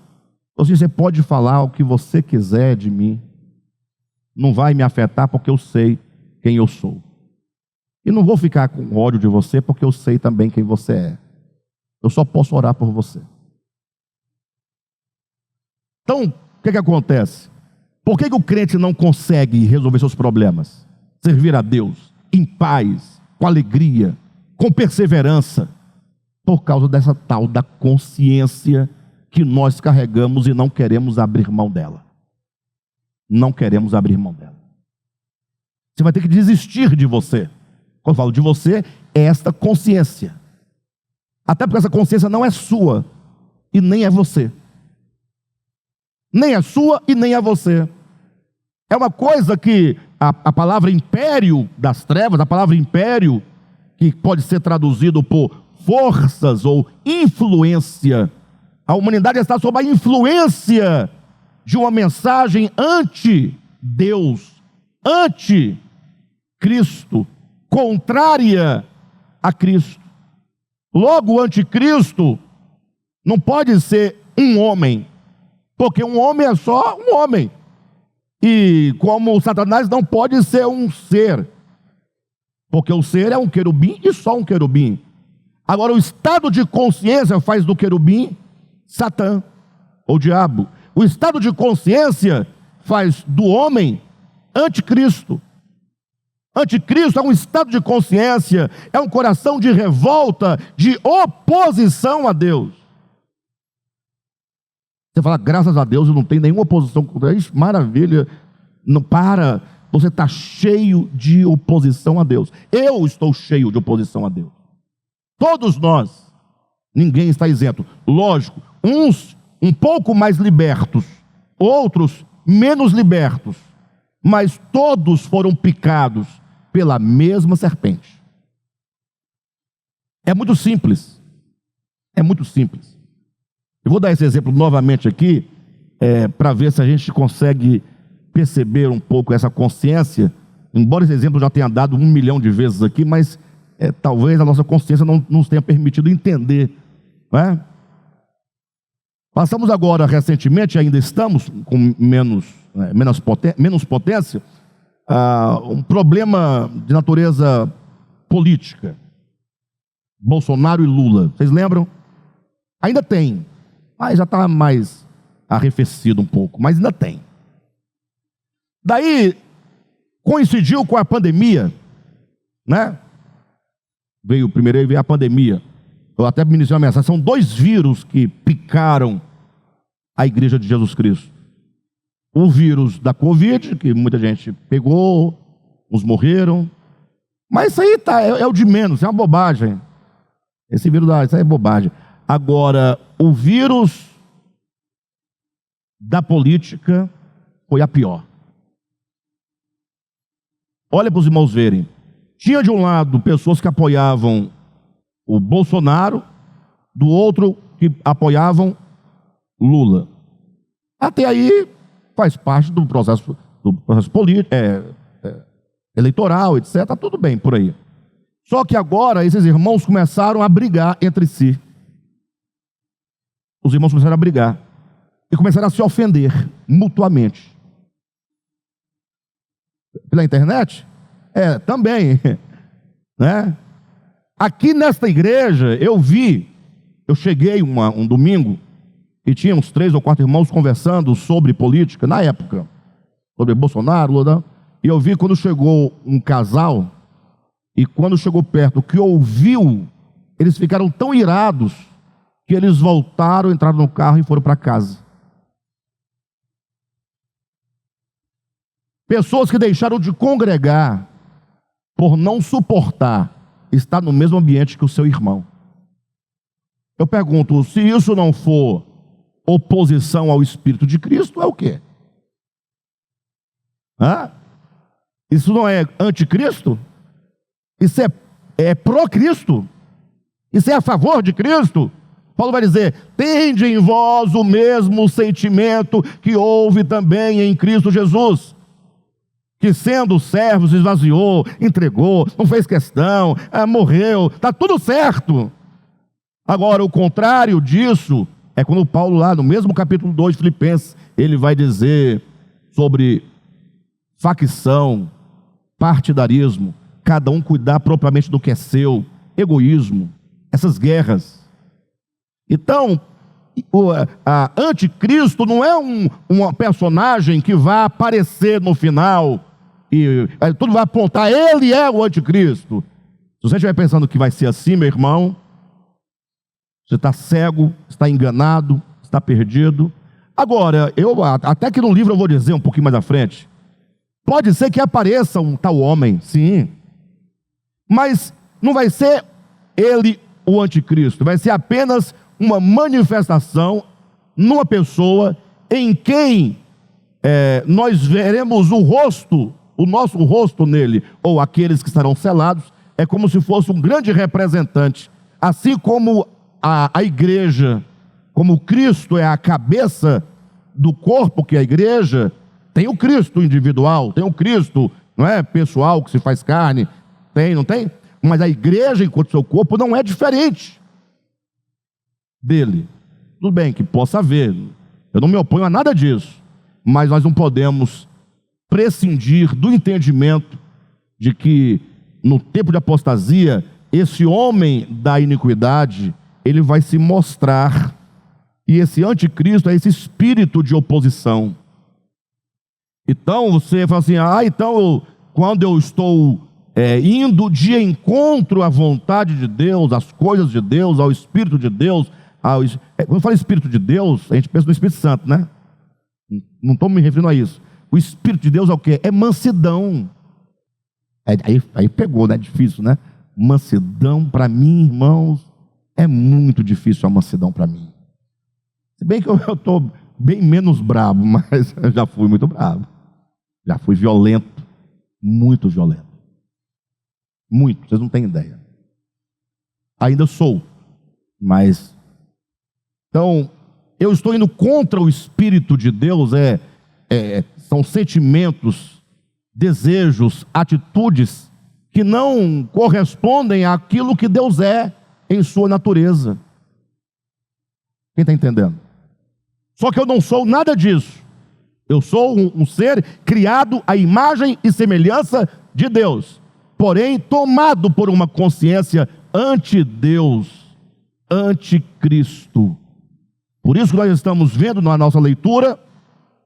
Speaker 1: assim: você pode falar o que você quiser de mim, não vai me afetar, porque eu sei quem eu sou, e não vou ficar com ódio de você, porque eu sei também quem você é. Eu só posso orar por você. Então, o que acontece? Por que o crente não consegue resolver seus problemas? Servir a Deus em paz, com alegria, com perseverança? Por causa dessa tal da consciência que nós carregamos e não queremos abrir mão dela. Não queremos abrir mão dela. Você vai ter que desistir de você. Quando eu falo de você, é esta consciência. Até porque essa consciência não é sua e nem é você. Nem é sua e nem é você. É uma coisa que a palavra império das trevas, a palavra império, que pode ser traduzido por forças ou influência. A humanidade está sob a influência de uma mensagem anti-Deus, anti-Cristo, contrária a Cristo. Logo, o anticristo não pode ser um homem, porque um homem é só um homem. E como Satanás não pode ser um ser, porque o ser é um querubim e só um querubim. Agora, o estado de consciência faz do querubim Satã, ou diabo. O estado de consciência faz do homem anticristo. Anticristo é um estado de consciência, é um coração de revolta, de oposição a Deus. Você fala: graças a Deus eu não tenho nenhuma oposição contra isso, maravilha. Não para, você está cheio de oposição a Deus. Eu estou cheio de oposição a Deus. Todos nós, ninguém está isento. Lógico, uns um pouco mais libertos, outros menos libertos, mas todos foram picados pela mesma serpente. É muito simples. É muito simples. Eu vou dar esse exemplo novamente aqui, para ver se a gente consegue perceber um pouco essa consciência, embora esse exemplo já tenha dado 1 milhão de vezes aqui, mas talvez a nossa consciência não nos tenha permitido entender, não é? Passamos agora, recentemente, ainda estamos com menos potência, um problema de natureza política. Bolsonaro e Lula, vocês lembram? Ainda tem, mas já está mais arrefecido um pouco, mas ainda tem. Daí, coincidiu com a pandemia, né? Primeiro veio a pandemia. Eu até ministrei uma mensagem, são 2 vírus que picaram a igreja de Jesus Cristo. O vírus da Covid, que muita gente pegou, uns morreram, mas isso aí é o de menos, é uma bobagem. Esse vírus, isso aí é bobagem. Agora, o vírus da política foi a pior. Olha para os irmãos verem. Tinha de um lado pessoas que apoiavam o Bolsonaro, do outro que apoiavam Lula. Até aí faz parte do processo político, eleitoral, etc. Tudo bem por aí. Só que agora esses irmãos começaram a brigar entre si. Os irmãos começaram a brigar e começaram a se ofender mutuamente. Pela internet? Também, né? Aqui nesta igreja eu cheguei um domingo e tinha uns 3 ou 4 irmãos conversando sobre política, na época, sobre Bolsonaro, Lula, e eu vi quando chegou um casal, e quando chegou perto, que ouviu, eles ficaram tão irados, que eles voltaram, entraram no carro e foram para casa. Pessoas que deixaram de congregar por não suportar estar no mesmo ambiente que o seu irmão. Eu pergunto, se isso não for oposição ao Espírito de Cristo, é o quê? Isso não é anticristo? Isso é pró-Cristo? Isso é a favor de Cristo? Paulo vai dizer, tende em vós o mesmo sentimento que houve também em Cristo Jesus, que sendo servo se esvaziou, entregou, não fez questão, morreu, está tudo certo. Agora, o contrário disso é quando Paulo, lá no mesmo capítulo 2 de Filipenses, ele vai dizer sobre facção, partidarismo, cada um cuidar propriamente do que é seu, egoísmo, essas guerras. Então, a anticristo não é um personagem que vai aparecer no final e tudo vai apontar, ele é o anticristo. Se você estiver pensando que vai ser assim, meu irmão, você está cego, está enganado, está perdido. Agora, até que no livro eu vou dizer um pouquinho mais à frente, pode ser que apareça um tal homem, sim, mas não vai ser ele o anticristo, vai ser apenas uma manifestação numa pessoa em quem nós veremos o nosso rosto nele, ou aqueles que estarão selados, é como se fosse um grande representante, assim como a igreja, como Cristo é a cabeça do corpo que é a igreja, tem o Cristo individual, tem o Cristo, não é, pessoal, que se faz carne, não tem? Mas a igreja, enquanto seu corpo, não é diferente dele. Tudo bem que possa haver, eu não me oponho a nada disso, mas nós não podemos prescindir do entendimento de que no tempo de apostasia, esse homem da iniquidade, ele vai se mostrar, e esse anticristo é esse espírito de oposição. Então você fala assim, então quando eu estou indo de encontro à vontade de Deus, às coisas de Deus, ao Espírito de Deus, quando eu falo Espírito de Deus, a gente pensa no Espírito Santo, né? Não estou me referindo a isso. O Espírito de Deus é o quê? É mansidão. Aí pegou, né? Difícil, né? Mansidão para mim, irmãos, é muito difícil a mansidão para mim. Se bem que eu estou bem menos bravo, mas eu já fui muito bravo. Já fui violento, muito violento. Muito, vocês não têm ideia. Ainda sou, mas Então, eu estou indo contra o Espírito de Deus, são sentimentos, desejos, atitudes que não correspondem àquilo que Deus é em sua natureza. Quem está entendendo? Só que eu não sou nada disso. Eu sou um ser criado à imagem e semelhança de Deus, porém tomado por uma consciência anti-Deus, anticristo. Por isso que nós estamos vendo na nossa leitura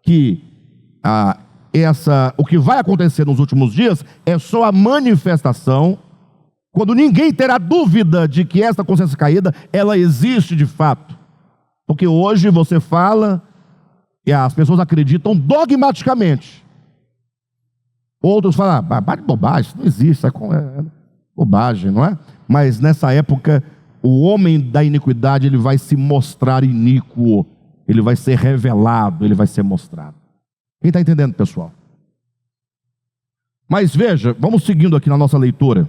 Speaker 1: que o que vai acontecer nos últimos dias é só a manifestação, quando ninguém terá dúvida de que essa consciência caída, ela existe de fato. Porque hoje você fala e as pessoas acreditam dogmaticamente. Outros falam, bobagem, isso não existe, é bobagem, não é? Mas nessa época, o homem da iniquidade, ele vai se mostrar iníquo, ele vai ser revelado, ele vai ser mostrado. Quem está entendendo, pessoal? Mas veja, vamos seguindo aqui na nossa leitura.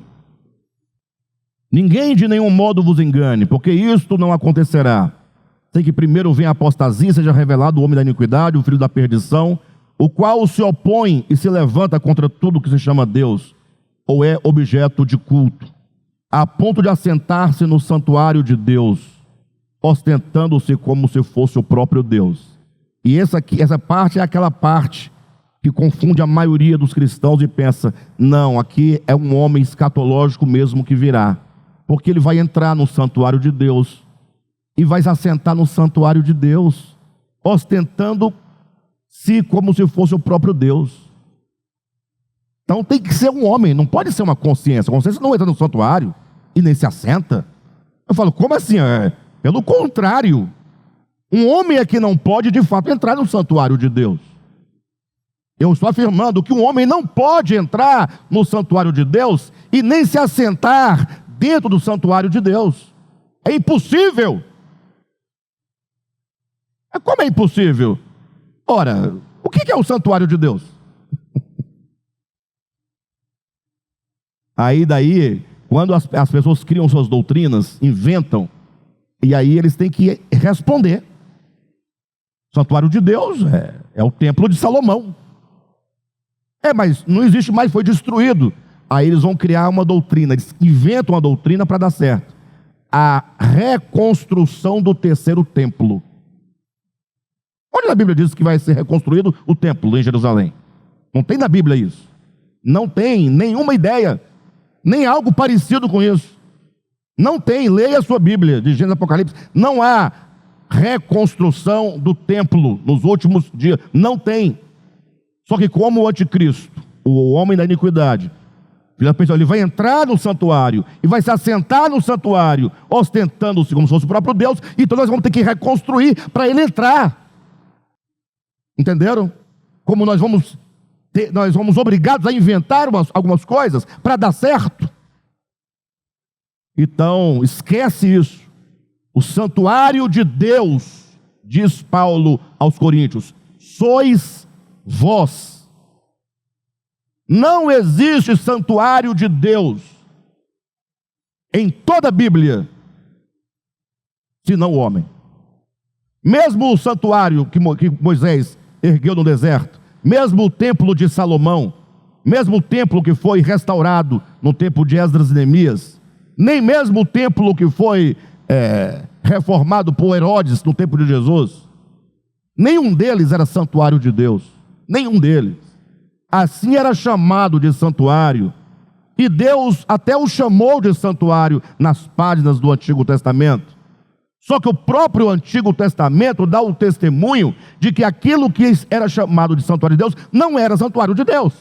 Speaker 1: Ninguém de nenhum modo vos engane, porque isto não acontecerá. Sem que primeiro venha a apostasia, seja revelado o homem da iniquidade, o filho da perdição, o qual se opõe e se levanta contra tudo que se chama Deus, ou é objeto de culto, a ponto de assentar-se no santuário de Deus, ostentando-se como se fosse o próprio Deus. E essa parte é aquela parte que confunde a maioria dos cristãos e pensa, não, aqui é um homem escatológico mesmo que virá, porque ele vai entrar no santuário de Deus, e vai se assentar no santuário de Deus, ostentando-se como se fosse o próprio Deus. Então tem que ser um homem, não pode ser uma consciência. A consciência não entra no santuário e nem se assenta. Eu falo, como assim? Pelo contrário, um homem é que não pode de fato entrar no santuário de Deus. Eu estou afirmando que um homem não pode entrar no santuário de Deus e nem se assentar dentro do santuário de Deus. É impossível. Como é impossível? Ora, o que é o santuário de Deus? Aí, quando as pessoas criam suas doutrinas, inventam, e aí eles têm que responder. O santuário de Deus é o templo de Salomão. Mas não existe mais, foi destruído. Aí eles vão criar uma doutrina, eles inventam uma doutrina para dar certo. A reconstrução do terceiro templo. Onde a Bíblia diz que vai ser reconstruído o templo em Jerusalém? Não tem na Bíblia isso. Não tem nenhuma ideia, nem algo parecido com isso. Não tem, leia a sua Bíblia, de Gênesis e Apocalipse. Não há reconstrução do templo nos últimos dias. Não tem. Só que como o anticristo, o homem da iniquidade, ele vai entrar no santuário e vai se assentar no santuário, ostentando-se como se fosse o próprio Deus, então nós vamos ter que reconstruir para ele entrar. Entenderam? Como nós vamos obrigados a inventar algumas coisas para dar certo. Então, esquece isso. O santuário de Deus, diz Paulo aos Coríntios, sois vós. Não existe santuário de Deus em toda a Bíblia, senão o homem. Mesmo o santuário que Moisés ergueu no deserto, mesmo o templo de Salomão, mesmo o templo que foi restaurado no tempo de Esdras e Neemias, nem mesmo o templo que foi reformado por Herodes no tempo de Jesus, nenhum deles era santuário de Deus, nenhum deles. Assim era chamado de santuário, e Deus até o chamou de santuário nas páginas do Antigo Testamento. Só que o próprio Antigo Testamento dá o testemunho de que aquilo que era chamado de santuário de Deus não era santuário de Deus.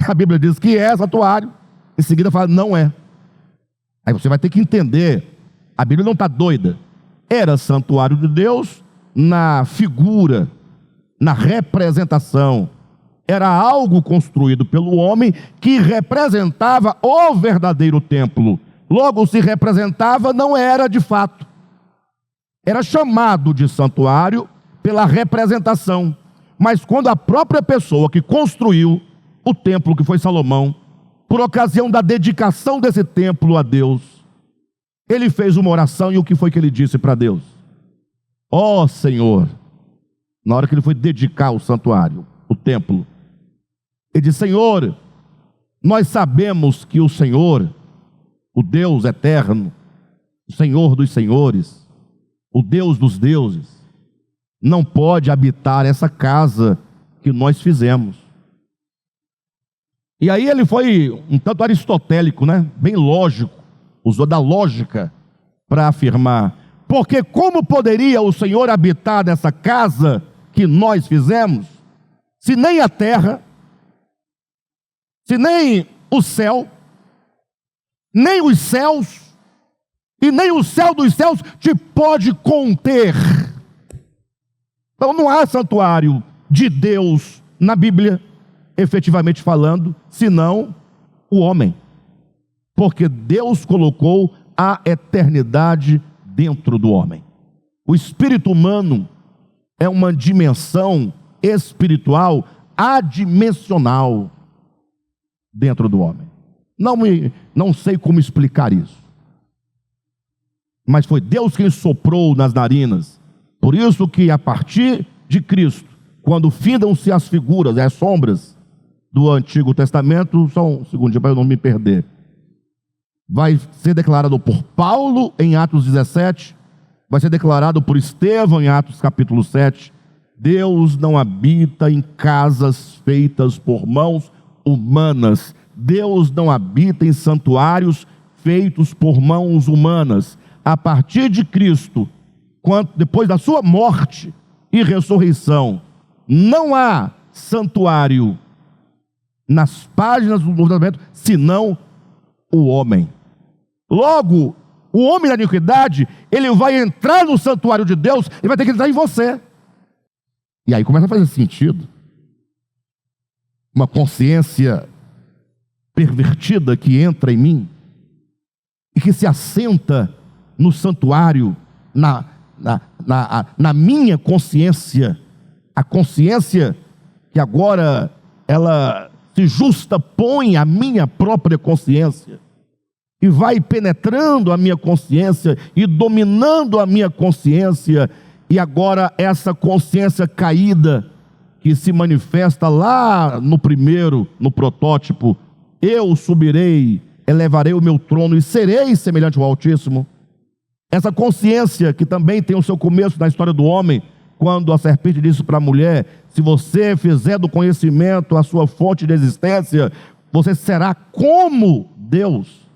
Speaker 1: A Bíblia diz que é santuário, em seguida fala não é. Aí você vai ter que entender, a Bíblia não está doida. Era santuário de Deus na figura, na representação. Era algo construído pelo homem que representava o verdadeiro templo. Logo, se representava, não era de fato. Era chamado de santuário pela representação. Mas quando a própria pessoa que construiu o templo, que foi Salomão, por ocasião da dedicação desse templo a Deus, ele fez uma oração e o que foi que ele disse para Deus? Ó Senhor, na hora que ele foi dedicar o santuário, o templo, ele disse: Senhor, nós sabemos que o Senhor, o Deus eterno, o Senhor dos senhores, o Deus dos deuses, não pode habitar essa casa que nós fizemos. E aí ele foi um tanto aristotélico, né? Bem lógico, usou da lógica para afirmar: porque como poderia o Senhor habitar nessa casa que nós fizemos, se nem a terra, se nem o céu, nem os céus, e nem o céu dos céus te pode conter? Então não há santuário de Deus na Bíblia, efetivamente falando, senão o homem. Porque Deus colocou a eternidade dentro do homem. O espírito humano é uma dimensão espiritual adimensional dentro do homem. Não sei como explicar isso. Mas foi Deus quem soprou nas narinas. Por isso que a partir de Cristo, quando findam-se as figuras, as sombras do Antigo Testamento, só um segundinho para eu não me perder, vai ser declarado por Paulo em Atos 17, vai ser declarado por Estevão em Atos capítulo 7, Deus não habita em casas feitas por mãos humanas. Deus não habita em santuários feitos por mãos humanas. A partir de Cristo, depois da sua morte e ressurreição, não há santuário nas páginas do Novo Testamento, senão o homem. Logo, o homem da iniquidade, ele vai entrar no santuário de Deus e vai ter que entrar em você. E aí começa a fazer sentido. Uma consciência pervertida que entra em mim e que se assenta no santuário, na minha consciência, a consciência que agora ela se justapõe à minha própria consciência e vai penetrando a minha consciência e dominando a minha consciência, e agora essa consciência caída que se manifesta lá no primeiro, no protótipo: eu subirei, elevarei o meu trono e serei semelhante ao Altíssimo. Essa consciência que também tem o seu começo na história do homem, quando a serpente disse para a mulher: se você fizer do conhecimento a sua fonte de existência, você será como Deus.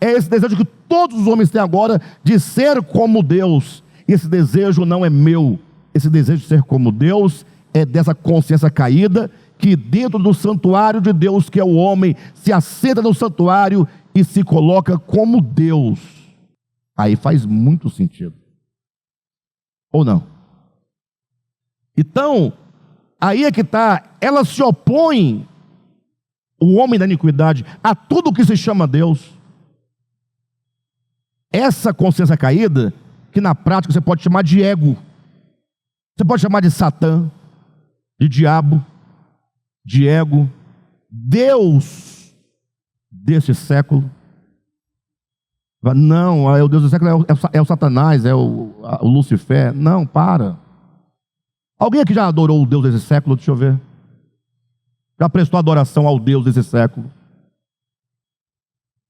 Speaker 1: É esse desejo que todos os homens têm agora de ser como Deus. E esse desejo não é meu. Esse desejo de ser como Deus é dessa consciência caída que dentro do santuário de Deus, que é o homem, se assenta no santuário e se coloca como Deus. Aí faz muito sentido. Ou não? Então, aí é que está, ela se opõe, o homem da iniquidade, a tudo que se chama Deus. Essa consciência caída, que na prática você pode chamar de ego, você pode chamar de Satã, de diabo, de ego, Deus desse século. Não, o Deus do século é o Satanás, é o Lucifer. Não, para. Alguém aqui já adorou o Deus desse século? Deixa eu ver. Já prestou adoração ao Deus desse século?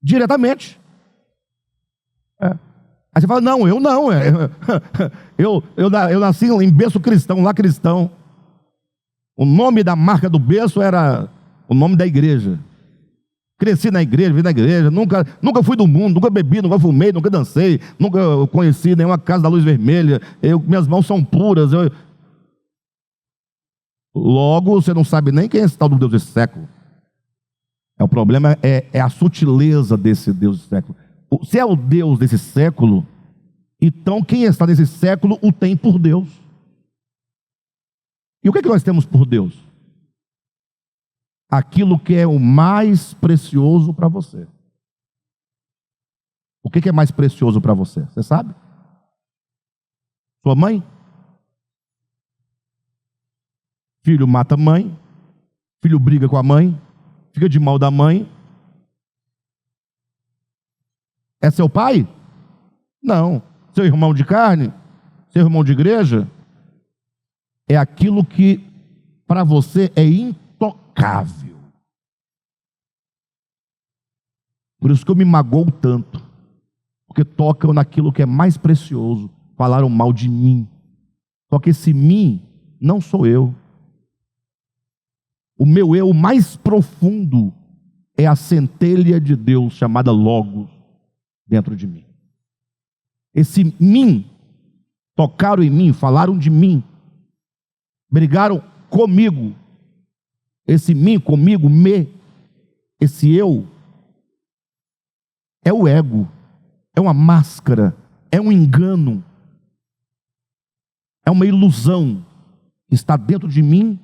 Speaker 1: Diretamente. Aí você fala: não, eu não. Eu nasci em berço cristão, lá cristão. O nome da marca do berço era o nome da igreja. Cresci na igreja, vim na igreja, nunca fui do mundo, nunca bebi, nunca fumei, nunca dancei, nunca conheci nenhuma casa da luz vermelha, minhas mãos são puras. Logo, você não sabe nem quem é esse tal do Deus desse século. O problema é a sutileza desse Deus desse século. Se é o Deus desse século, então quem está nesse século o tem por Deus. E o que é que nós temos por Deus? Aquilo que é o mais precioso para você. O que é mais precioso para você? Você sabe? Sua mãe? Filho mata a mãe, filho briga com a mãe, fica de mal da mãe. É seu pai? Não. Seu irmão de carne, seu irmão de igreja, é aquilo que para você é intocável. Por isso que eu me magoo tanto, porque tocam naquilo que é mais precioso. Falaram mal de mim. Só que esse mim não sou eu. O meu eu mais profundo é a centelha de Deus chamada Logos dentro de mim. Esse mim, tocaram em mim, falaram de mim, brigaram comigo. Esse mim, comigo, esse eu, é o ego, é uma máscara, é um engano, é uma ilusão que está dentro de mim,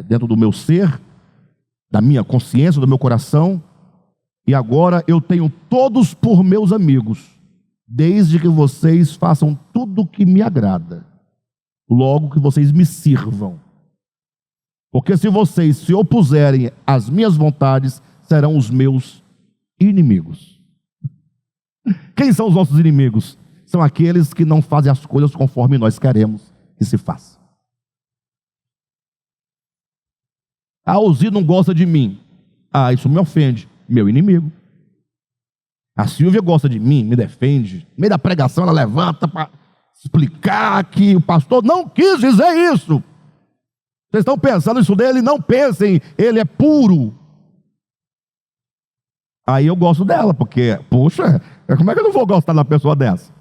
Speaker 1: dentro do meu ser, da minha consciência, do meu coração, e agora eu tenho todos por meus amigos, desde que vocês façam tudo o que me agrada, logo que vocês me sirvam. Porque se vocês se opuserem às minhas vontades, serão os meus inimigos. Quem são os nossos inimigos? São aqueles que não fazem as coisas conforme nós queremos que se faça. A Alzir não gosta de mim. Isso me ofende. Meu inimigo. A Silvia gosta de mim, me defende. No meio da pregação ela levanta para explicar que o pastor não quis dizer isso. Vocês estão pensando isso dele? Não pensem, ele é puro. Aí eu gosto dela, porque, poxa, como é que eu não vou gostar da pessoa dessa?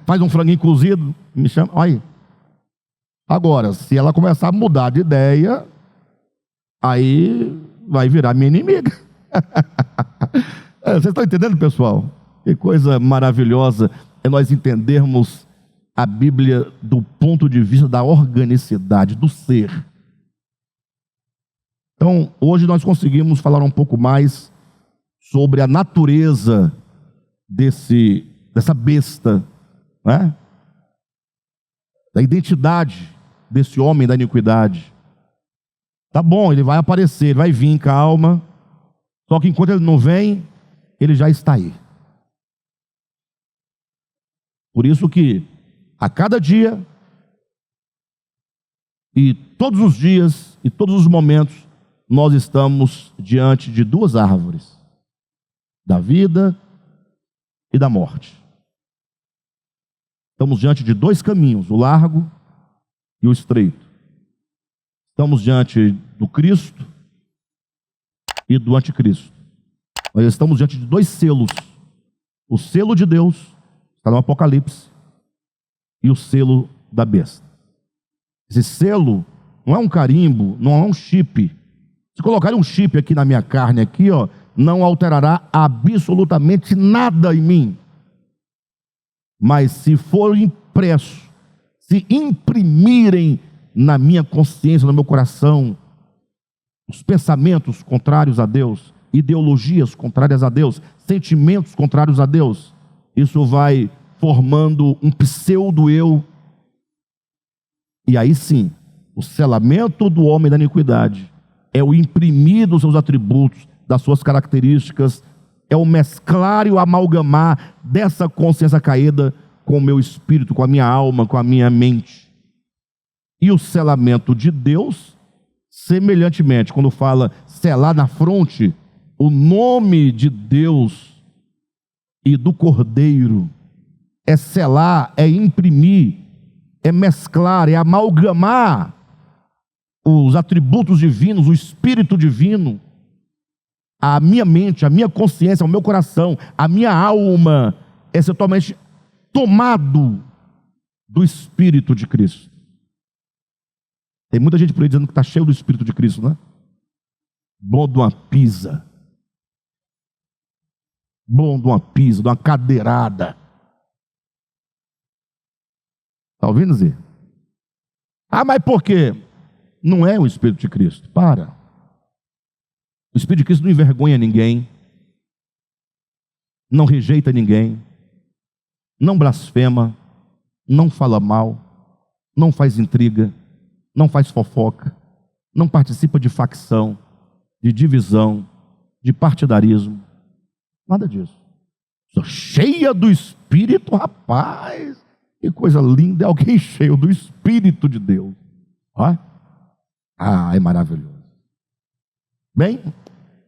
Speaker 1: Faz um franguinho cozido, me chama, olha aí. Agora, se ela começar a mudar de ideia, aí vai virar minha inimiga. Vocês estão entendendo, pessoal? Que coisa maravilhosa é nós entendermos a Bíblia do ponto de vista da organicidade, do ser. Então, hoje nós conseguimos falar um pouco mais sobre a natureza dessa besta, da identidade desse homem da iniquidade. Tá bom, ele vai aparecer, ele vai vir, calma. Só que enquanto ele não vem, ele já está aí. Por isso que a cada dia, e todos os dias, e todos os momentos, nós estamos diante de duas árvores, da vida e da morte. Estamos diante de dois caminhos, o largo e o estreito. Estamos diante do Cristo e do anticristo. Nós estamos diante de dois selos. O selo de Deus está no Apocalipse e o selo da besta. Esse selo não é um carimbo, não é um chip. Se colocar um chip aqui na minha carne, aqui, não alterará absolutamente nada em mim. Mas se for impresso, se imprimirem na minha consciência, no meu coração, os pensamentos contrários a Deus, ideologias contrárias a Deus, sentimentos contrários a Deus, isso vai formando um pseudo-eu. E aí sim, o selamento do homem da iniquidade é o imprimir dos seus atributos, das suas características, é o mesclar e o amalgamar dessa consciência caída com o meu espírito, com a minha alma, com a minha mente. E o selamento de Deus, semelhantemente, quando fala selar na fronte, o nome de Deus e do Cordeiro, é selar, é imprimir, é mesclar, é amalgamar os atributos divinos, o Espírito divino, a minha mente, a minha consciência, o meu coração, a minha alma é totalmente tomado do Espírito de Cristo. Tem muita gente por aí dizendo que está cheio do Espírito de Cristo, né? Bom de uma pisa. Bom de uma pisa, de uma cadeirada. Está ouvindo, Zé? Mas por quê? Não é o Espírito de Cristo. Para. O Espírito de Cristo não envergonha ninguém, não rejeita ninguém, não blasfema, não fala mal, não faz intriga, não faz fofoca, não participa de facção, de divisão, de partidarismo, nada disso. cheia do Espírito, rapaz, que coisa linda, é alguém cheio do Espírito de Deus. Ó. É maravilhoso. Bem,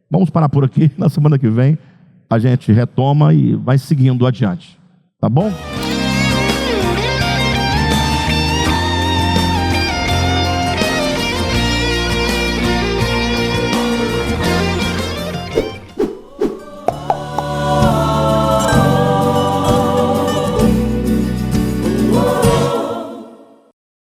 Speaker 1: vamos parar por aqui. Na semana que vem a gente retoma e vai seguindo adiante, tá bom?